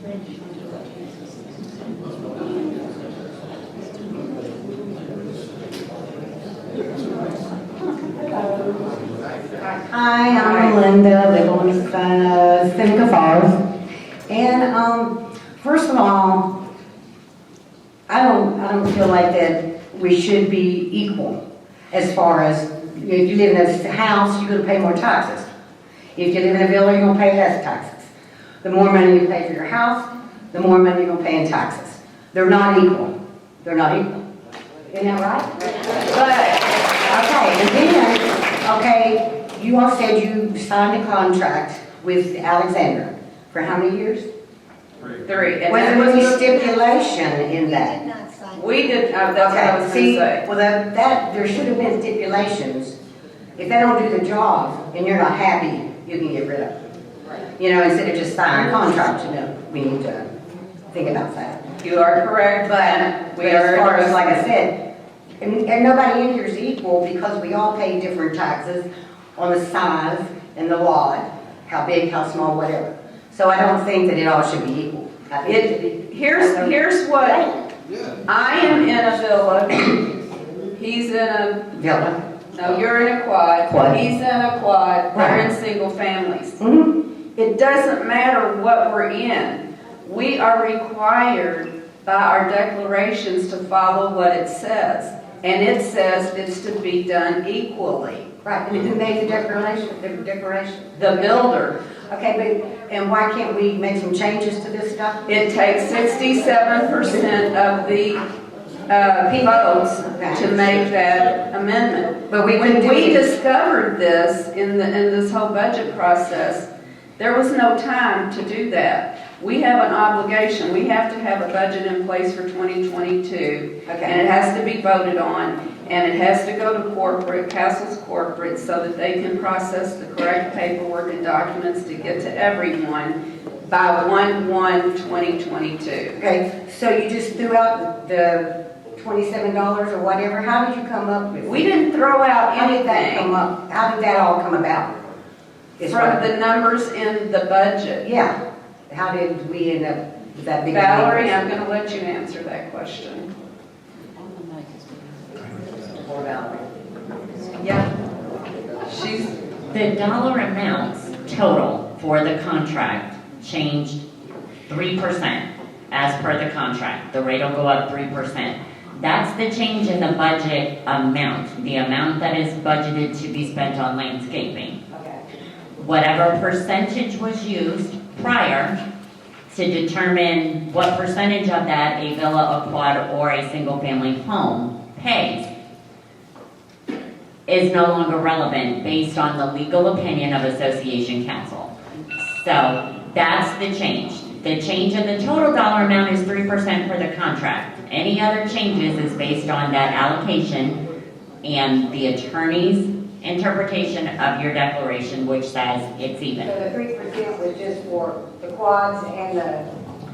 Hi, I'm Melinda, live on Seneca Falls. And first of all, I don't feel like that we should be equal as far as if you live in a house, you're going to pay more taxes. If you live in a villa, you're going to pay less taxes. The more money you pay for your house, the more money you're going to pay in taxes. They're not equal. They're not equal. Isn't that right? But, okay, and then, okay, you all said you signed a contract with Alexander for how many years? 3. And Was that there was any the- stipulation in that? We did, that's what I was going to See, say. well, that, there should have been stipulations. If they don't do the job and you're not happy, you can get rid of them. Instead of just signing a contract, we need to think about that. You are correct, But as far as, like I said, and nobody in here is equal because we all pay different taxes on the size and the lot, how big, how small, whatever. So I don't think that it all should be equal. I think it should be. Here's what, I am in a villa, he's in a, Villa. no, you're in a quad, Quad. he's in a quad, they're in single families. It doesn't matter what we're in, we are required by our declarations to follow what it says. And it says it's to be done equally. Right, and who made the declaration? The builder. Okay, but, and why can't we make some changes to this stuff? It takes 67% of the votes to make that amendment. But we When couldn't we do it. discovered this in this whole budget process, there was no time to do that. We have an obligation, we have to have a budget in place for 2022. Okay. And it has to be voted on, and it has to go to corporate, Castle's corporate, so that they can process the correct paperwork and documents to get to everyone by 1/1/2022. Okay, so you just threw out the $27 or whatever, how did you come up with? We didn't throw out How did that anything come up? How did that all come about? Is from what- the numbers in the budget. Yeah, how did we end up with that big? Valerie, I'm gonna let you answer that question. Or Valerie? Yeah. She's, The dollar amounts total for the contract changed 3% as per the contract. The rate will go up 3%. That's the change in the budget amount, the amount that is budgeted to be spent on landscaping. Okay. Whatever percentage was used prior to determine what percentage of that a villa, a quad, or a single-family home pays is no longer relevant based on the legal opinion of Association Council. So that's the change. The change in the total dollar amount is 3% for the contract. Any other changes is based on that allocation and the attorney's interpretation of your declaration, which says it's even. So the 3% was just for the quads and the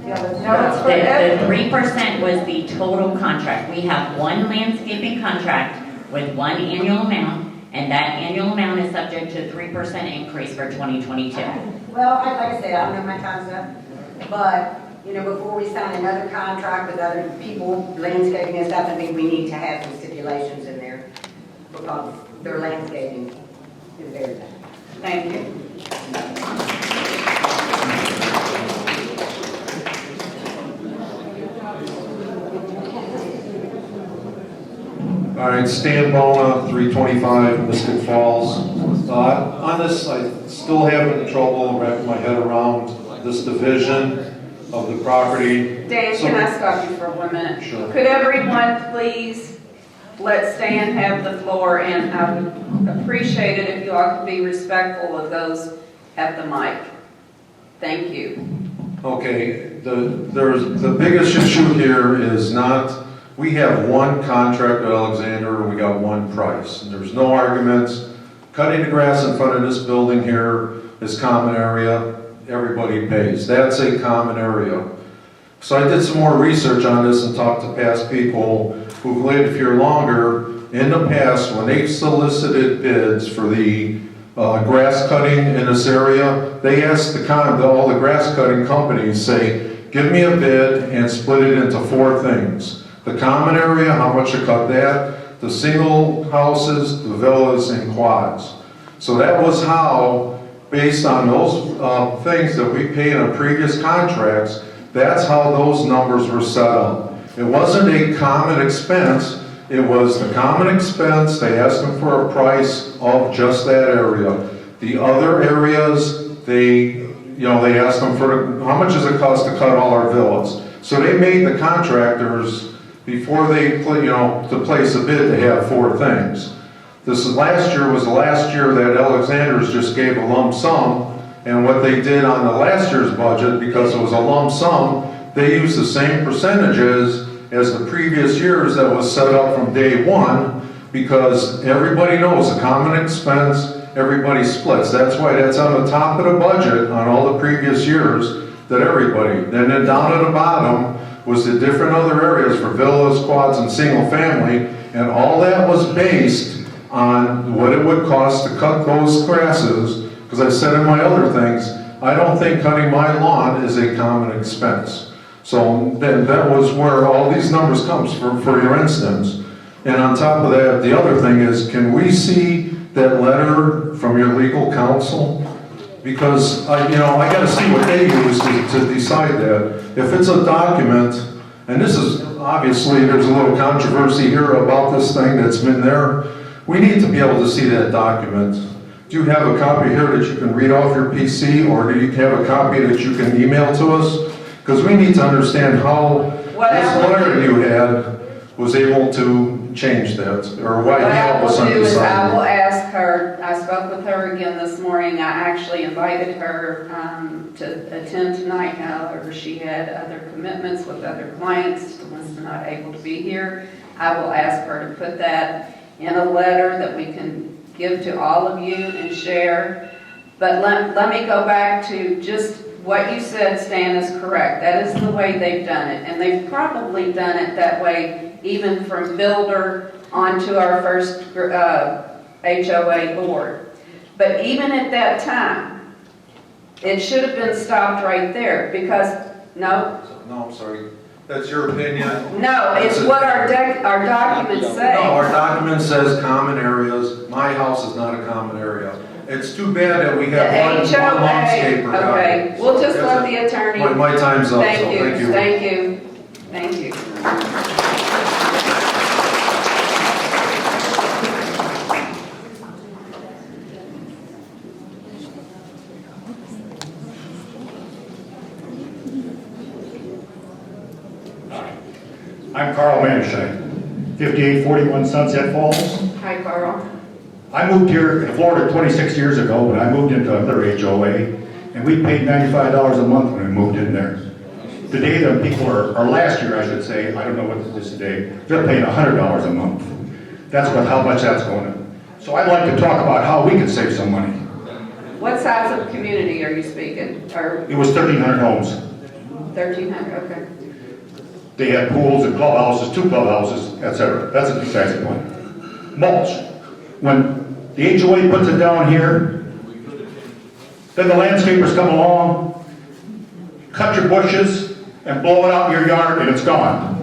villas? No, it's for The 3% was the total contract. We have one landscaping contract with one annual amount, and that annual amount is subject to 3% increase for 2022. Well, like I said, I don't know my concept, but, you know, before we sign another contract with other people, landscaping and stuff, I think we need to have some stipulations in there because their landscaping is very bad. thank you. All right, Stan Bona, 325 Mystic Falls. On this, I still having trouble wrapping my head around this division of the property. Dan, So- can I stop you for 1 minute? Sure. Could everyone please let Stan have the floor, and I would appreciate it if you all could be respectful of those at the mic. Thank you. Okay, the biggest issue here is not, we have one contract with Alexander and we got one price. There's no arguments. Cutting the grass in front of this building here is common area, everybody pays. That's a common area. So I did some more research on this and talked to past people who've lived here longer. In the past, when they solicited bids for the grass cutting in this area, they asked all the grass cutting companies, say, give me a bid and split it into 4 things. The common area, how much to cut that, the single houses, the villas, and quads. So that was how, based on those things that we paid on previous contracts, that's how those numbers were set up. It wasn't a common expense, it was the common expense, they asked them for a price of just that area. The other areas, they asked them for, how much does it cost to cut all our villas? So they made the contractors, before they, to place a bid, to have 4 things. Last year was the last year that Alexander's just gave a lump sum, and what they did on the last year's budget, because it was a lump sum, they used the same percentages as the previous years that was set up from day one, because everybody knows the common expense, everybody splits. That's why that's on the top of the budget on all the previous years, that everybody. Then down at the bottom was the different other areas for villas, quads, and single family, and all that was based on what it would cost to cut those grasses, because I said in my other things, I don't think cutting my lawn is a common expense. So that was where all these numbers comes for your instance. And on top of that, the other thing is, can we see that letter from your legal counsel? Because I got to see what they use to decide that. If it's a document, And this is, obviously, there's a little controversy here about this thing that's been there. We need to be able to see that document. Do you have a copy here that you can read off your PC, or do you have a copy that you can email to us? Because we need to understand how this lawyer you had was able to change that, or why he helped us What I will do is I will undecided. ask her, I spoke with her again this morning, I actually invited her to attend tonight, however, she had other commitments with other clients, was not able to be here. I will ask her to put that in a letter that we can give to all of you and share. But let me go back to just what you said, Stan, is correct. That is the way they've done it, and they've probably done it that way even from builder onto our first HOA board. But even at that time, it should have been stopped right there because, no? No, I'm sorry. That's your opinion? No, it's what our documents say. No, our document says common areas. My house is not a common area. It's too bad that we have one landscaper guy. Okay, we'll just let the attorney. My time's up, so thank you. Thank you, thank you. I'm Carl Manshine, 5841 Sunset Falls. Hi, Carl. I moved here in Florida 26 years ago when I moved into another HOA, and we paid $95 a month when we moved in there. Today, the people or last year, I should say, I don't know what it is today, they're paying $100 a month. That's how much that's going up. So I'd like to talk about how we can save some money. What size of community are you speaking? Or It was 1,300 homes. 1,300, okay. They had pools and clubhouses, 2 clubhouses, etc. That's a besides the point. Mulch. When the HOA puts it down here, then the landscapers come along, cut your bushes, and blow it out in your yard, and it's gone.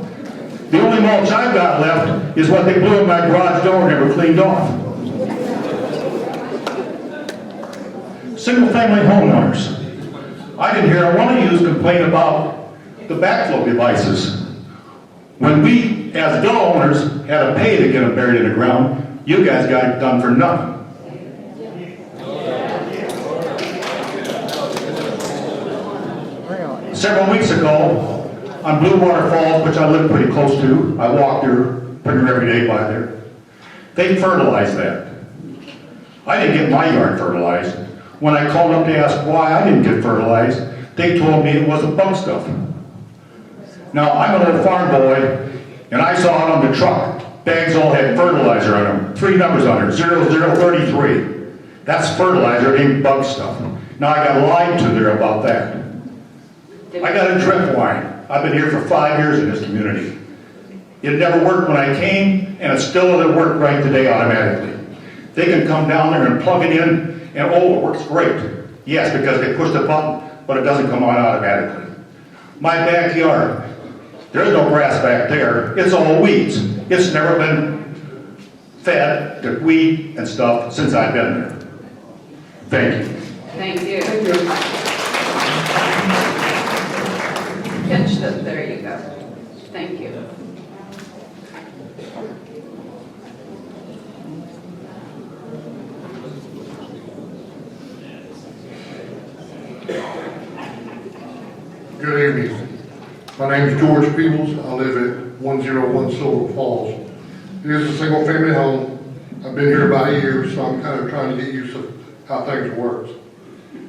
The only mulch I've got left is what they blew in my garage door and never cleaned off. Single-family homeowners. I didn't hear one of you complain about the backflow devices. When we, as bill owners, had to pay to get them buried in the ground, you guys got it done for nothing. Several weeks ago, on Blue Water Falls, which I live pretty close to, I walk there pretty much every day by there, they fertilized that. I didn't get my yard fertilized. When I called up to ask why I didn't get fertilized, they told me it wasn't bug stuff. Now, I'm a little farm boy, and I saw it on the truck. Bags all had fertilizer on them. 3 numbers on it, 0033. That's fertilizer, it ain't bug stuff. Now, I got lied to there about that. I got a drip line. I've been here for 5 years in this community. It never worked when I came, and it still doesn't work right today automatically. They can come down there and plug it in, and oh, it works great. Yes, because they push the button, but it doesn't come on automatically. My backyard, there's no grass back there. It's all weeds. It's never been fed to weed and stuff since I've been there. Thank you. Thank you. Catch that, there you go. Thank you. Good evening. My name is George Peebles. I live at 101 Silver Falls. It is a single family home. I've been here about a year, so I'm kind of trying to get used to how things work.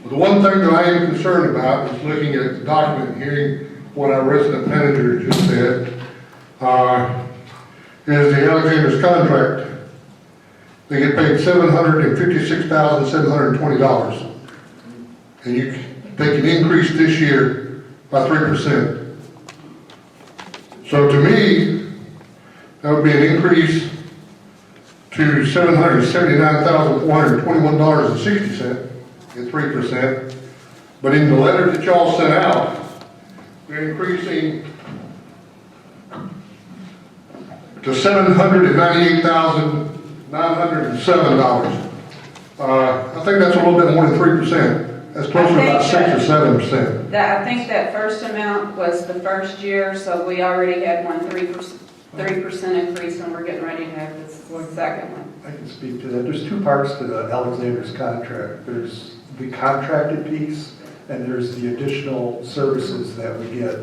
But the one thing that I am concerned about is looking at the document and hearing what our resident manager just said, is the Alexander's contract. They get paid $756,720. And they can increase this year by 3%. So to me, that would be an increase to $779,421.60 at 3%. But in the letter that y'all sent out, they're increasing to $798,907. I think that's a little bit more than 3%. That's close to about 6 or 7%. I think that first amount was the first year, so we already had 3% increase, and we're getting ready to have this second one. I can speak to that. There's two parts to the Alexander's contract. There's the contracted piece, and there's the additional services that we get,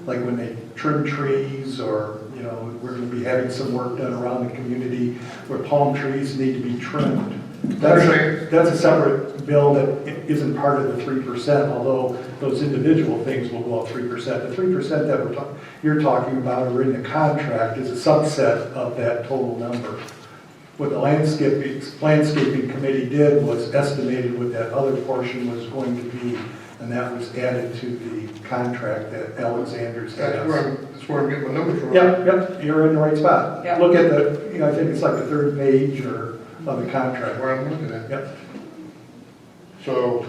like when they trim trees, or, you know, we're gonna be having some work done around the community where palm trees need to be trimmed. That's a separate bill that isn't part of the 3%, although those individual things will go up 3%. The 3% that you're talking about, or in the contract, is a subset of that total number. What the landscaping committee did was estimated what that other portion was going to be, and that was added to the contract that Alexander's has. That's where I'm getting my numbers from. Yep, you're in the right spot. Yep. Look at the, you know, I think it's like the third page of the contract. Where I'm looking at. Yep. So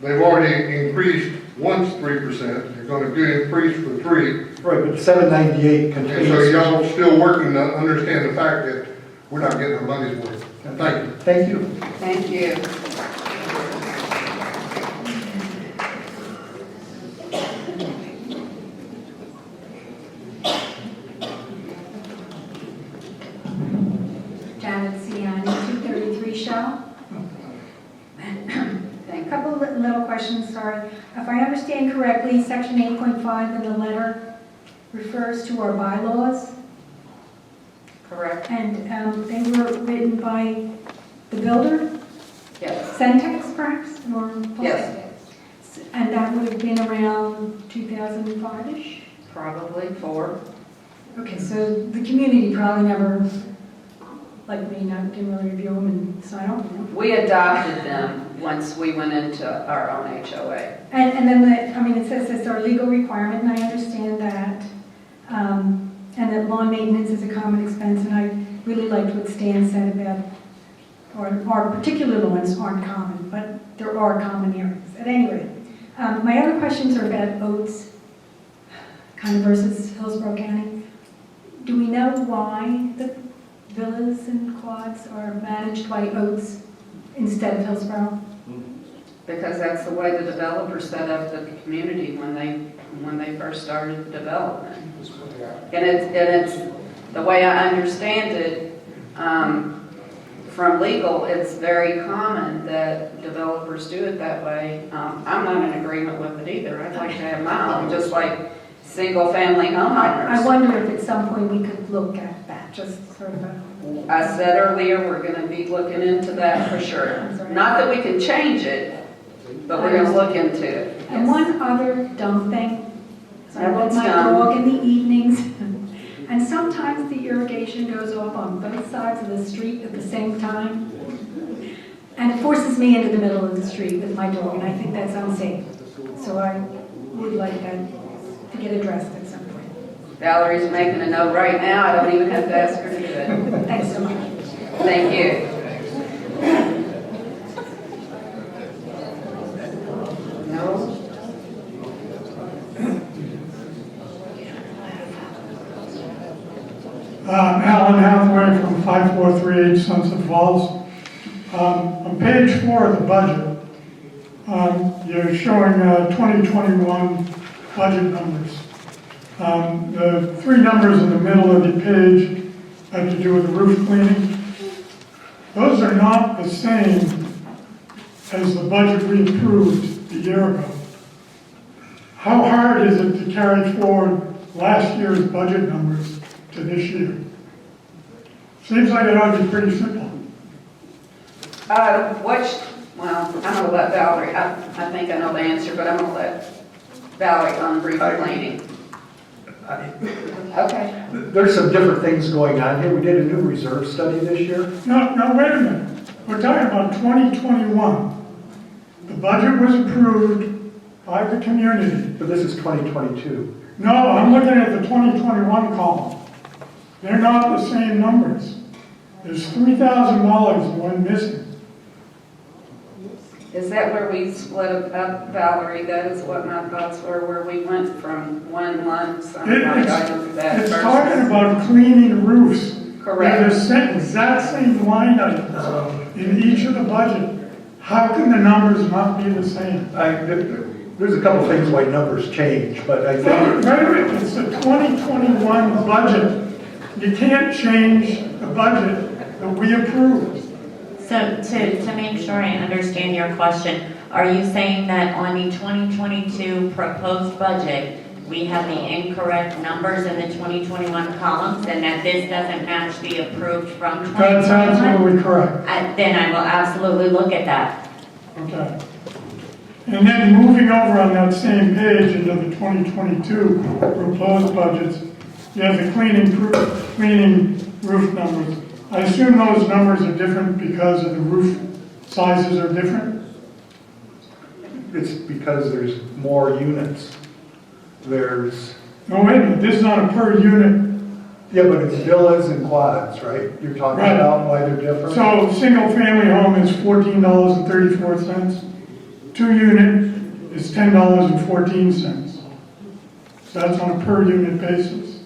they've already increased once 3%, they're gonna do increase for 3. Right, but 798 And contains. so y'all still working to understand the fact that we're not getting our money's worth. Thank you. Thank you. Thank you. Janet Ciani, 233 Shell. Thank A couple of little questions, sorry. If I understand correctly, section 8.5 in the letter refers to our bylaws, Correct? and they were written by the builder, Yes. Centex perhaps, or? Yes. And that would have been around 2005-ish? Probably 4. Okay, so the community probably never, like me, didn't really review them and sign off on them. We adopted them once we went into our own HOA. And then, it says it's our legal requirement, and I understand that, and that lawn maintenance is a common expense, and I really liked what Stan said about, our particular lawns aren't common, but there are common areas. At any rate, my other questions are about Oates, kind of versus Hillsborough County. Do we know why the villas and quads are managed by Oates instead of Hillsborough? Because that's the way the developer set up the community when they first started the development. And it's the way I understand it, from legal, it's very common that developers do it that way. I'm not in agreement with it either. I'd like to have my own, just like single-family homeowners. I wonder if at some point we could look at that, just sort of a... I said earlier, we're gonna be looking into that for sure. Not that we can change it, but we're gonna look into it. And one other dumb thing, is I walk That's my dumb. dog in the evenings, and sometimes the irrigation goes off on both sides of the street at the same time. And it forces me into the middle of the street with my dog, and I think that's unsafe. So I would like that to get addressed at some point. Valerie's making a note right now. I don't even have to ask her to do it. Thanks so much. Thank you. No? Alan Hathaway from 5438 Sunset Falls. On page 4 of the budget, you're showing 2021 budget numbers. The 3 numbers in the middle of the page have to do with the roof cleaning. Those are not the same as the budget we approved a year ago. How hard is it to carry forward last year's budget numbers to this year? Seems like it ought to be pretty simple. Well, I'm gonna let Valerie, I think I know the answer, but I'm gonna let Valerie on roof cleaning. Okay. There's some different things going on here. We did a new reserve study this year. No, wait a minute. We're talking about 2021. The budget was approved by the community. But this is 2022. No, I'm looking at the 2021 column. They're not the same numbers. There's $3,000 one missing. Is that where we split up, Valerie? That is what my thoughts were, where we went from one lump sum line item to that It's versus- talking about cleaning roofs. Correct. They're the exact same line items in each of the budget. How can the numbers not be the same? There's a couple things why numbers change, but I Wait think, a minute, it's the 2021 budget. You can't change the budget that we approved. So to make sure I understand your question, are you saying that on the 2022 proposed budget, we have the incorrect numbers in the 2021 columns and that this doesn't match the approved from 2021? That's absolutely correct. Then I will absolutely look at that. Okay. And then moving over on that same page into the 2022 proposed budgets, you have the cleaning roof numbers. I assume those numbers are different because of the roof sizes are different? it's because there's more units. There's... No, wait a minute, this is not a per unit. Yeah, but it's villas and quads, right? You're talking Right. about why they're different? So, single-family home is $14.34. 2-unit is $10.14. So that's on a per-unit basis.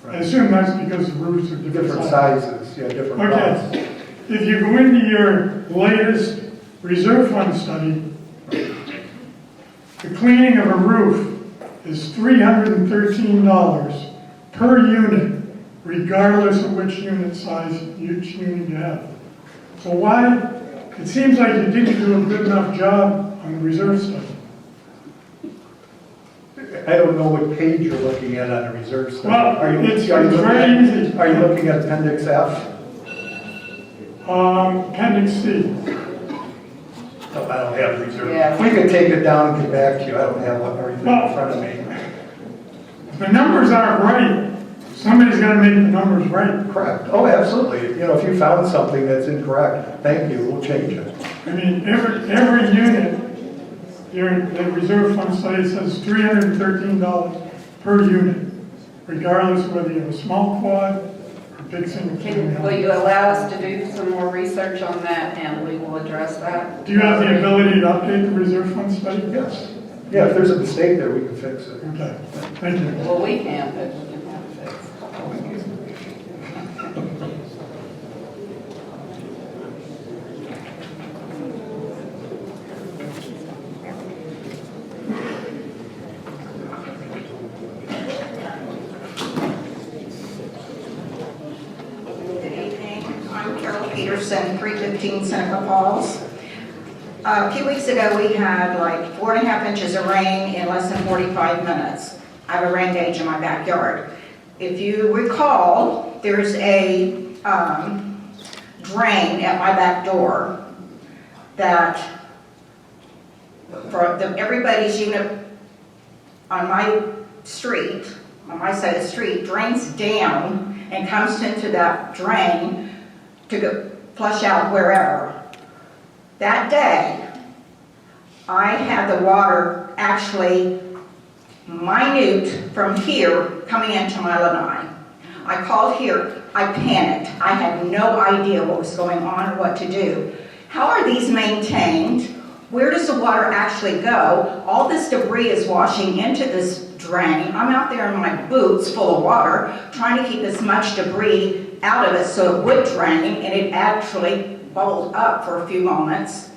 I assume that's because the roofs are different sizes. Yeah, different costs. Okay. If you go into your latest reserve fund study, the cleaning of a roof is $313 per unit, regardless of which unit size each unit you have. So why, it seems like you didn't do a good enough job on the reserve study. I don't know what page you're looking at on the reserve study. Well, it's very easy. Are you looking at Appendix F? Appendix C. No, I don't have reserve. Yeah. We could take it down and get back to you. I don't have everything in front of me. If the numbers aren't right, somebody's got to make the numbers right. Correct. Oh, absolutely. You know, if you found something that's incorrect, thank you, we'll change it. I mean, every unit, the reserve fund study says $313 per unit, regardless of whether you have a small quad or big single family. Will you allow us to do some more research on that and we will address that? Do you have the ability to update the reserve fund study? Yes. Yeah, if there's a mistake there, we can fix it. Okay, thank you. Well, we can, but we can have it fixed. I'm Carol Peterson, 315 Seneca Falls. A few weeks ago, we had like 4.5 inches of rain in less than 45 minutes. I have a rain gauge in my backyard. If you recall, there's a drain at my back door that everybody's unit on my street, on my side of the street, drains down and comes into that drain to go flush out wherever. That day, I had the water actually minute from here coming into my lanai. I called here, I panicked. I had no idea what was going on or what to do. How are these maintained? Where does the water actually go? All this debris is washing into this drain. I'm out there in my boots full of water trying to keep as much debris out of it so it would drain, and it actually bubbled up for a few moments.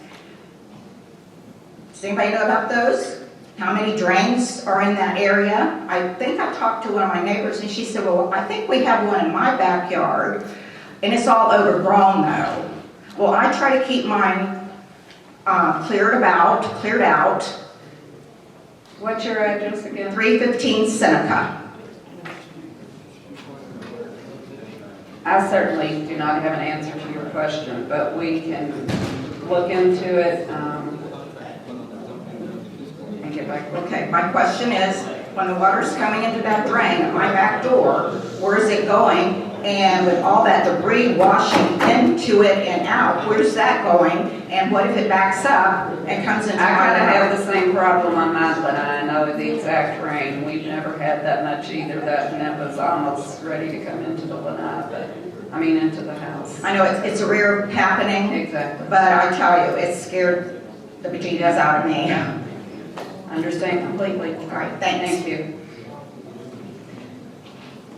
Does anybody know about those? How many drains are in that area? I think I talked to one of my neighbors and she said, well, I think we have one in my backyard and it's all overgrown though. Well, I try to keep mine cleared out. What's your address again? 315 Seneca. I certainly do not have an answer to your question, but we can look into it and get back. Okay, my question is, when the water's coming into that drain at my back door, where is it going? And with all that debris washing into it and out, where's that going? And what if it backs up and comes into my I kind of lanai? have the same problem on my lanai. I know the exact rain. We've never had that much either. And that was almost ready to come into the lanai, but I mean into the house. I know it's a rare happening. Exactly. But I tell you, it scared the bejesus out of me. Understand completely. All right, thanks. Thank you.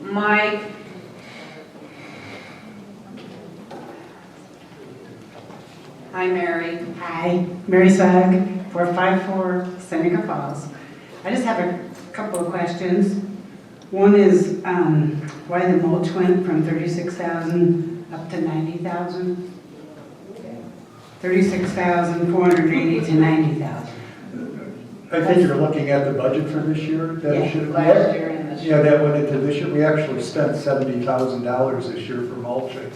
Mike. Hi, Mary. Hi, Mary Sugg, 454 Seneca Falls. I just have a couple of questions. One is why the mulch went from 36,000 up to 90,000? 36,480 to 90,000. I think you're looking at the budget for this year. That Yeah, should- last year and this year. Yeah, that went into this year. We actually spent $70,000 this year for mulching.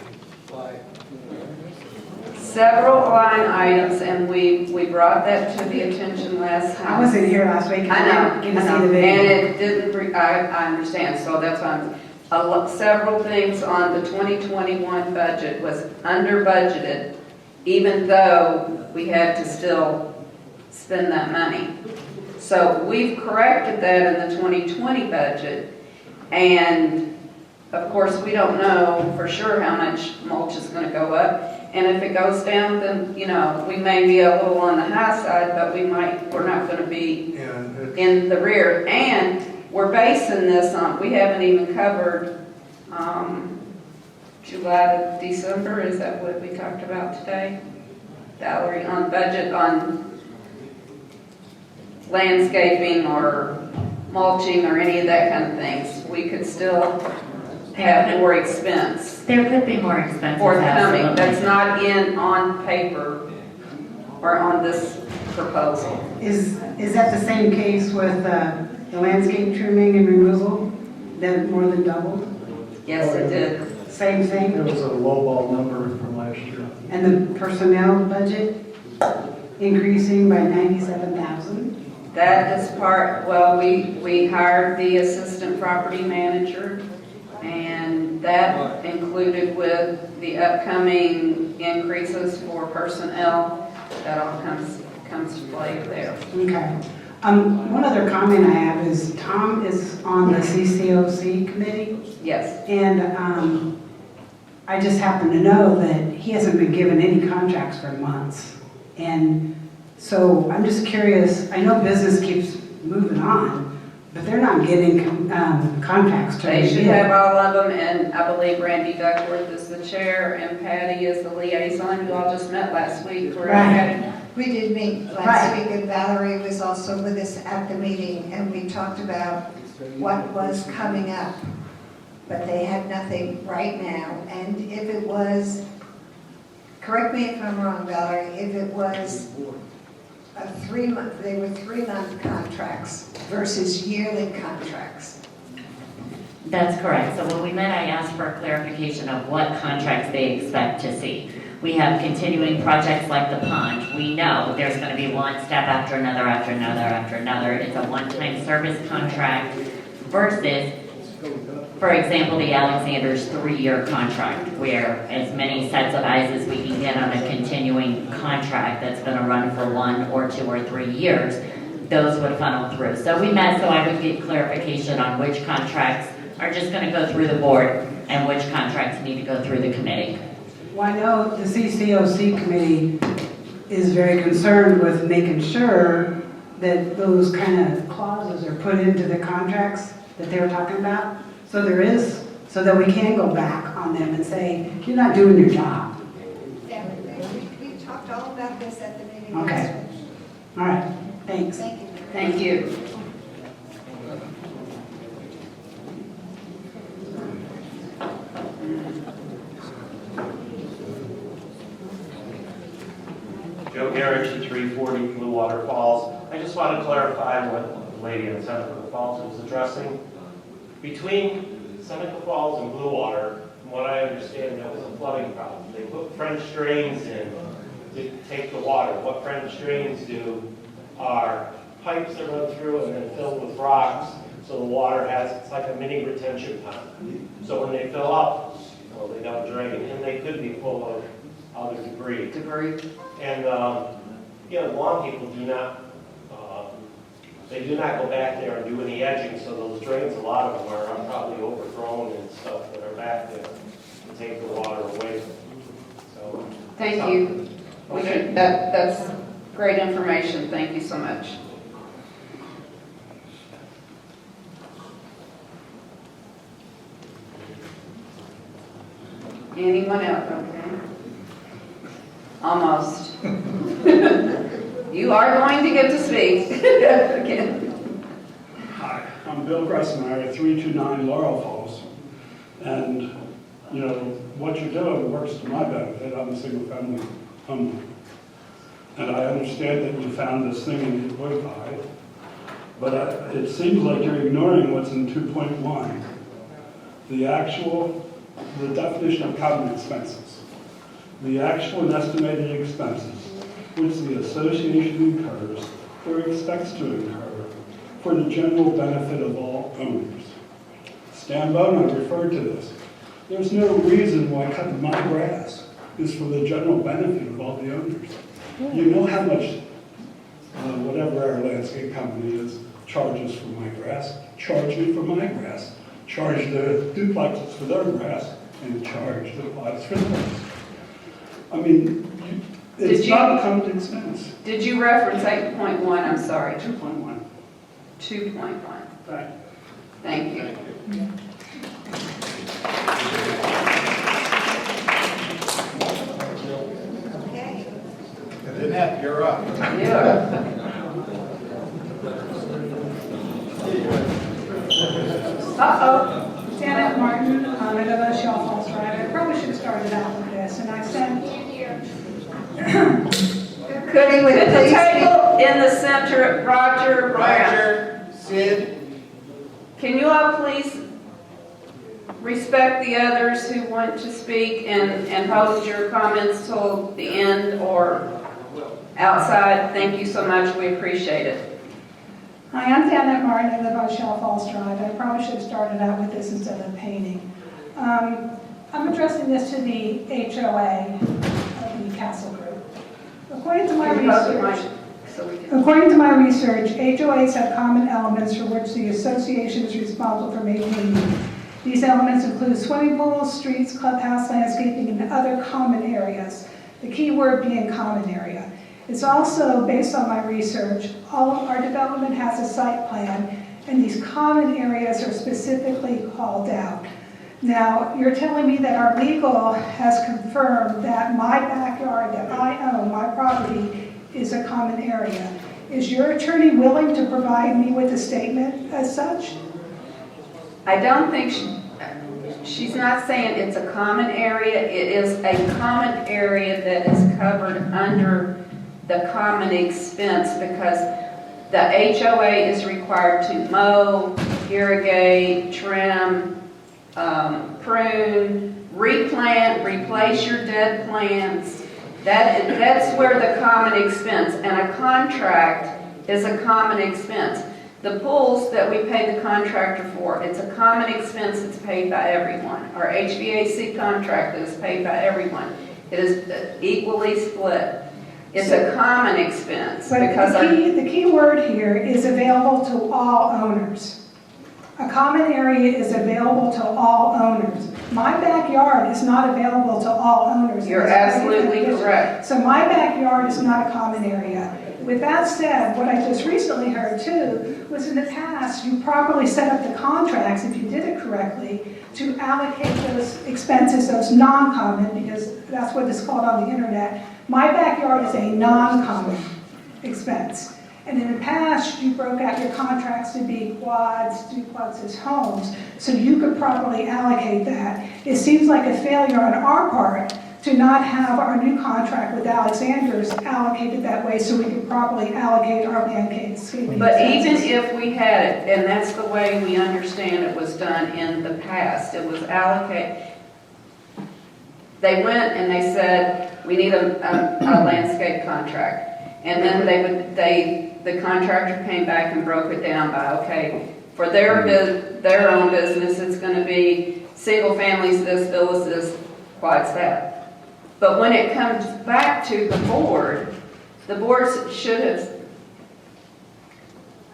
Several line items, and we brought that to the attention last time. I wasn't here last week. I know, Get to see I know. the video. And it didn't, I understand, so that's why several things on the 2021 budget was under budgeted, even though we had to still spend that money. So we've corrected that in the 2020 budget, and of course, we don't know for sure how much mulch is gonna go up. And if it goes down, then, you know, we may be a little on the high side, but we're not gonna be in the rear. And we're basing this on, we haven't even covered, July to December, is that what we talked about today? Valerie, on budget, on landscaping or mulching or any of that kind of things. We could still have more expense. There could be more expenses. Forthcoming, absolutely. that's not on paper or on this proposal. Is that the same case with the landscape trimming and removal? That more than doubled? Yes, it did. Same thing? It was a lowball number from last year. And the personnel budget increasing by 97,000? That is part, well, we hired the assistant property manager, and that included with the upcoming increases for personnel. That all comes to play there. Okay. One other comment I have is Tom is on the CCOC committee. Yes. And I just happen to know that he hasn't been given any contracts for months. And so I'm just curious, I know business keeps moving on, but they're not getting contracts to They should review. have all of them, and I believe Randy Duckworth is the chair, and Patty is the liaison, who all just met last week. We're Right. We did meet last Right. week, and Valerie was also with us at the meeting, and we talked about what was coming up. But they had nothing right now, and if it was, correct me if I'm wrong, Valerie, if it was a 3-month, they were 3-month contracts versus yearly contracts. That's correct. So when we met, I asked for a clarification of what contracts they expect to see. We have continuing projects like the pond. We know there's going to be one step after another, after another, after another. It's a one-time service contract versus, for example, the Alexander's 3-year contract, where as many sets of eyes as we can get on a continuing contract that's going to run for 1 or 2 or 3 years, those would funnel through. So we met so I would get clarification on which contracts are just going to go through the board and which contracts need to go through the committee. Well, I know the CCOC committee is very concerned with making sure that those kind of clauses are put into the contracts that they were talking about. So there is, so that we can go back on them and say, you're not doing your job. Yeah, we talked all about this at the meeting. Okay. All right, thanks. Thank you. Thank you. Joe Garrett, 340 Blue Water Falls. I just want to clarify what the lady in Seneca Falls was addressing. Between Seneca Falls and Blue Water, from what I understand, there was a flooding problem. They put French drains in to take the water. What French drains do are pipes that run through and then fill with rocks, so the water has, it's like a mini retention pond. So when they fill up, well, they don't drain, and they could be full of other debris. And, you know, lawn people do not, they do not go back there and do any edging, so those drains, a lot of them are probably overgrown and stuff that are back there to take the water away. So. Thank you. We can, that's great information. Thank you so much. Anyone else? Okay. Almost. You are going to get to speak. Again. Hi, I'm Bill Gressmeyer, 329 Laurel Falls. And, you know, what you're doing works to my benefit. I'm a single-family homeowner. And I understand that you found this thing in 8.5, but it seems like you're ignoring what's in 2.1. The definition of common expenses. The actual and estimated expenses which the association incurs or expects to incur for the general benefit of all owners. Stan Bona referred to this. There's no reason why cutting my grass is for the general benefit of all the owners. You know how much, whatever our landscape company is, charges for my grass, charge me for my grass, charge the duplexes for their grass, and charge the plots for theirs. I mean, it's not a common expense. Did you reference 8.1? I'm sorry. 2.1. 2.1. Right. Thank you. Okay. Annette, you're up. Yeah. Uh-oh. Janet Martin, I live on Shell Falls Drive. I probably should have started out with this, and I sent... Could the table in the center, Roger Brown? Sid. Can you all please respect the others who want to speak and hold your comments till the end or outside? Thank you so much. We appreciate it. Hi, I'm Janet Martin. I live on Shell Falls Drive. I probably should have started out with this instead of painting. I'm addressing this to the HOA of the Castle Group. According to my research, HOAs have common elements for which the association is responsible for maintaining. These elements include swimming pools, streets, clubhouse, landscaping, and other common areas. The key word being common area. It's also, based on my research, all of our development has a site plan, and these common areas are specifically called out. Now, you're telling me that our legal has confirmed that my backyard that I own, my property, is a common area. Is your attorney willing to provide me with a statement as such? I don't think she's not saying it's a common area. It is a common area that is covered under the common expense because the HOA is required to mow, irrigate, trim, prune, replant, replace your dead plants. That's where the common expense, and a contract is a common expense. The pools that we pay the contractor for, it's a common expense that's paid by everyone. Our HVAC contract is paid by everyone. It is equally split. It's a common expense. But because the key word here is available to all owners. A common area is available to all owners. My backyard is not available to all owners. You're absolutely correct. So my backyard is not a common area. With that said, what I just recently heard too was in the past, you properly set up the contracts, if you did it correctly, to allocate those expenses, those non-common, because that's what it's called on the internet. My backyard is a non-common expense. And in the past, you broke out your contracts to be quads, duplexes, homes, so you could properly allocate that. It seems like a failure on our part to not have our new contract with Alexander's allocated that way so we could properly allocate our landscaping. But even if we had it, and that's the way we understand it was done in the past, it was allocated. They went and they said, we need a landscape contract. And then the contractor came back and broke it down by, okay, for their own business, it's going to be single families this, villas this, quads that. But when it comes back to the board should have.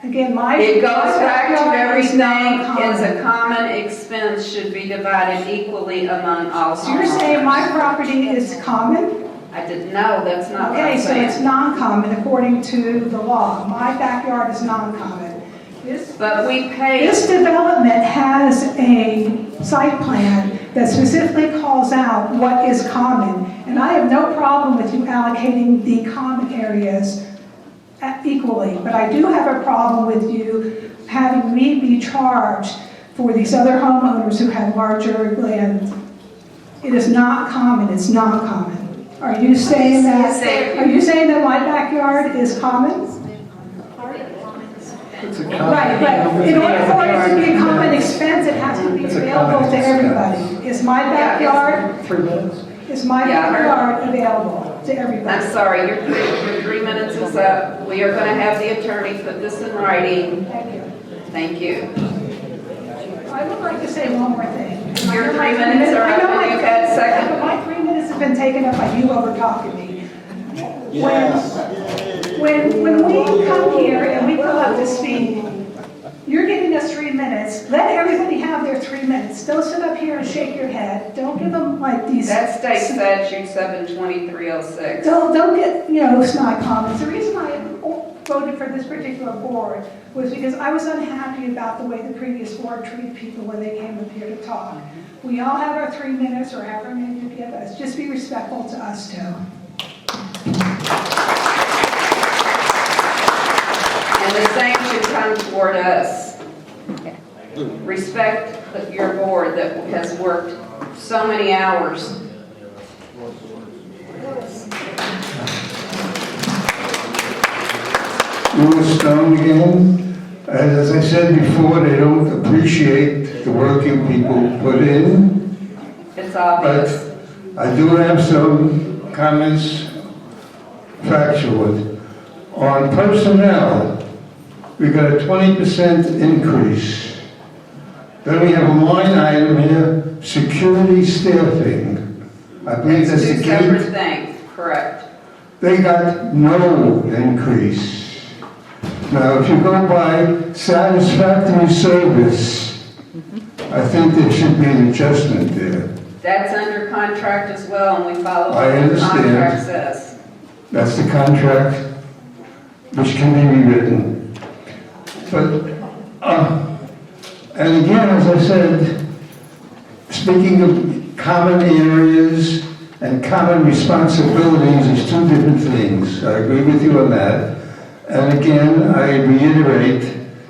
Again, it goes back to everything is a common expense should be divided equally among all. So you're saying my property is common? I didn't know, that's not what I'm Okay, so saying. it's non-common according to the law. My backyard is non-common. But we pay. This development has a site plan that specifically calls out what is common. And I have no problem with you allocating the common areas equally, but I do have a problem with you having me be charged for these other homeowners who have larger land. It is not common, it's non-common. Are you saying that my backyard is common? It's a common. Right, but in order for it to be a common expense, it has to be It's a available common to expense. everybody. Is my backyard, 3 minutes? is my backyard available to everybody? I'm sorry, your 3 minutes is up. We are going to have the attorney put this in writing. Thank you. Thank you. I would like to say one more thing. Your 3 minutes are up, and you've had second. My 3 minutes have been taken up by you over talking me. When we come here and we go up to speak, you're giving us 3 minutes. Let everybody have their 3 minutes. Don't sit up here and shake your head. Don't give them like these. That's state statute 72306. Don't get, snide comments. The reason I voted for this particular board was because I was unhappy about the way the previous board treated people when they came up here to talk. We all have our 3 minutes or however many you give us. Just be respectful to us too. And the same should come toward us. Respect your board that has worked so many hours. Louis Stone again. As I said before, they don't appreciate the work you people put in. It's obvious. But I do have some comments factual. On personnel, we got a 20% increase. Then we have a line item here, security staffing. I believe that's the Two separate things, correct. They got no increase. Now, if you go by satisfactory service, I think there should be an adjustment there. That's under contract as well, and we follow I what the understand. contract says. That's the contract, which can be rewritten. But, and again, as I said, speaking of common areas and common responsibilities is two different things. I agree with you on that. And again, I reiterate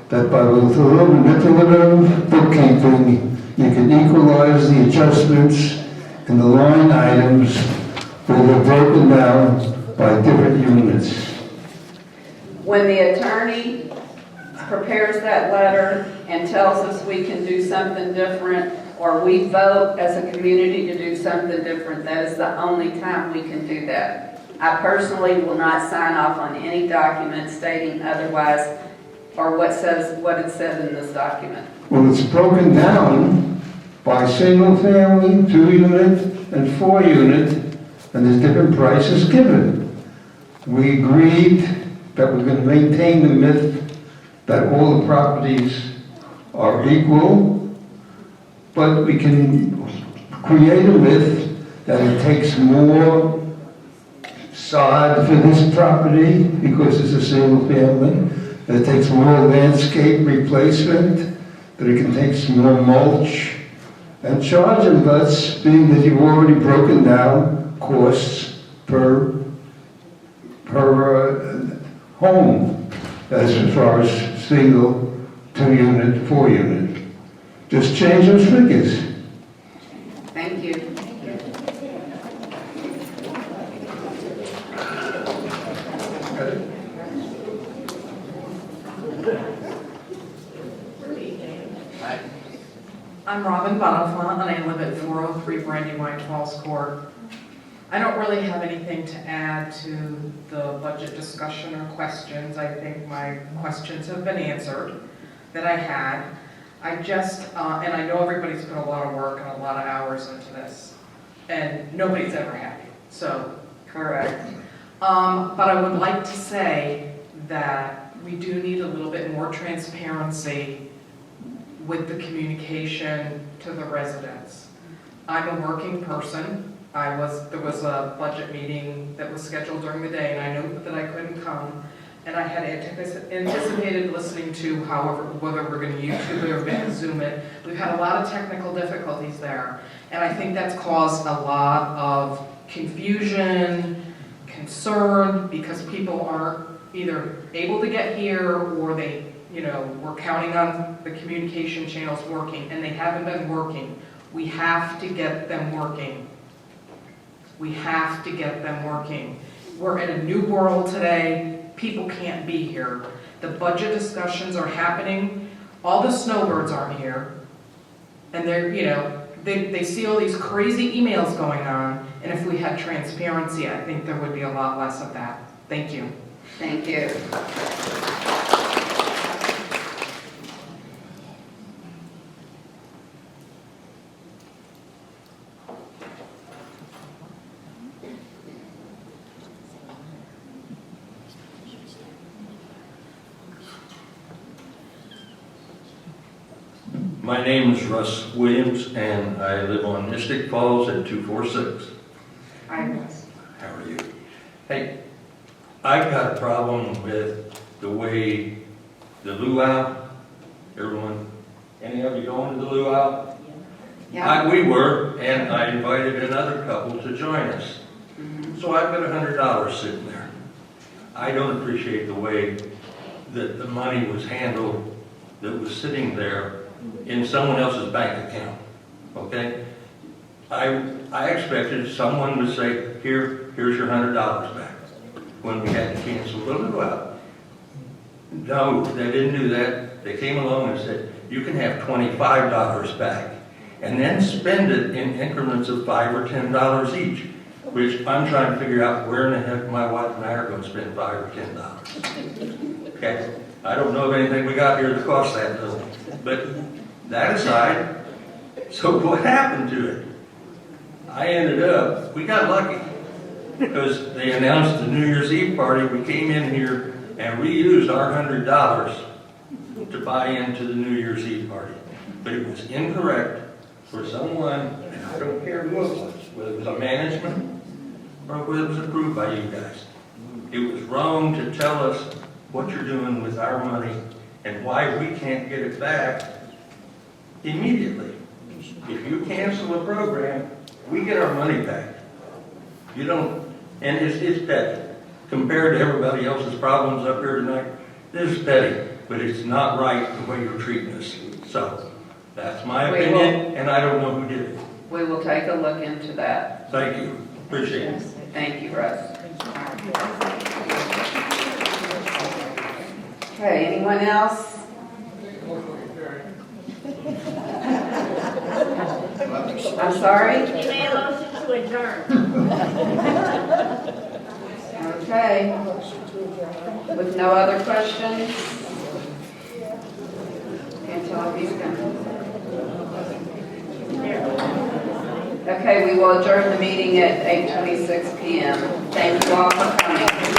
that by with a little manipulative bookkeeping, you can equalize the adjustments in the line items where they're broken down by different units. When the attorney prepares that letter and tells us we can do something different, or we vote as a community to do something different, that is the only time we can do that. I personally will not sign off on any document stating otherwise, or what it says in this document. Well, it's broken down by single family, 2-unit, and 4-unit, and there's different prices given. We agreed that we're going to maintain the myth that all the properties are equal, but we can create a myth that it takes more sod for this property because it's a single family, that it takes more landscape replacement, that it can take some more mulch, and charge them thus, being that you've already broken down costs per home, as far as single, 2-unit, 4-unit. Just change those figures. Thank you. I'm Robin Bonifant, and I live at 403 Brandywine Falls Court. I don't really have anything to add to the budget discussion or questions. I think my questions have been answered that I had. I just, and I know everybody's put a lot of work and a lot of hours into this, and nobody's ever happy, so correct. But I would like to say that we do need a little bit more transparency with the communication to the residents. I'm a working person. There was a budget meeting that was scheduled during the day, and I knew that I couldn't come. And I had anticipated listening to whether we're going to YouTube it or Zoom it. We've had a lot of technical difficulties there. And I think that's caused a lot of confusion, concern, because people aren't either able to get here or they, we're counting on the communication channels working, and they haven't been working. We have to get them working. We have to get them working. We're in a new world today. People can't be here. The budget discussions are happening. All the snowbirds aren't here. And they're, they see all these crazy emails going on. And if we had transparency, I think there would be a lot less of that. Thank you. Thank you. My name is Russ Williams, and I live on Mystic Falls at 246. Hi, Russ. How are you? Hey, I've got a problem with the way the luau, everyone, any of you going to the luau? Yeah. We were, and I invited another couple to join us. So I've got $100 sitting there. I don't appreciate the way that the money was handled that was sitting there in someone else's bank account, okay? I expected someone would say, here's your $100 back, when we had to cancel the luau. No, they didn't do that. They came along and said, you can have $25 back, and then spend it in increments of $5 or $10 each, which I'm trying to figure out where in the heck my wife and I are going to spend $5 or $10. Okay? I don't know of anything we got here that costs that little. But that aside, so what happened to it? I ended up, we got lucky because they announced the New Year's Eve party. We came in here and we used our $100 to buy into the New Year's Eve party. But it was incorrect for someone, and I don't care who it was, whether it was a management or whether it was approved by you guys. It was wrong to tell us what you're doing with our money and why we can't get it back immediately. If you cancel a program, we get our money back. You don't, and it's petty. Compared to everybody else's problems up here tonight, this is petty, but it's not right the way you're treating us. So, that's my opinion, and I don't know who did it. We will take a look into that. Thank you. Appreciate it. Thank you, Russ. Okay, anyone else? I'm sorry? You made a motion to adjourn. Okay. With no other questions? Can't tell if he's coming. Okay, we will adjourn the meeting at 8:26 p.m. Thank you all for coming.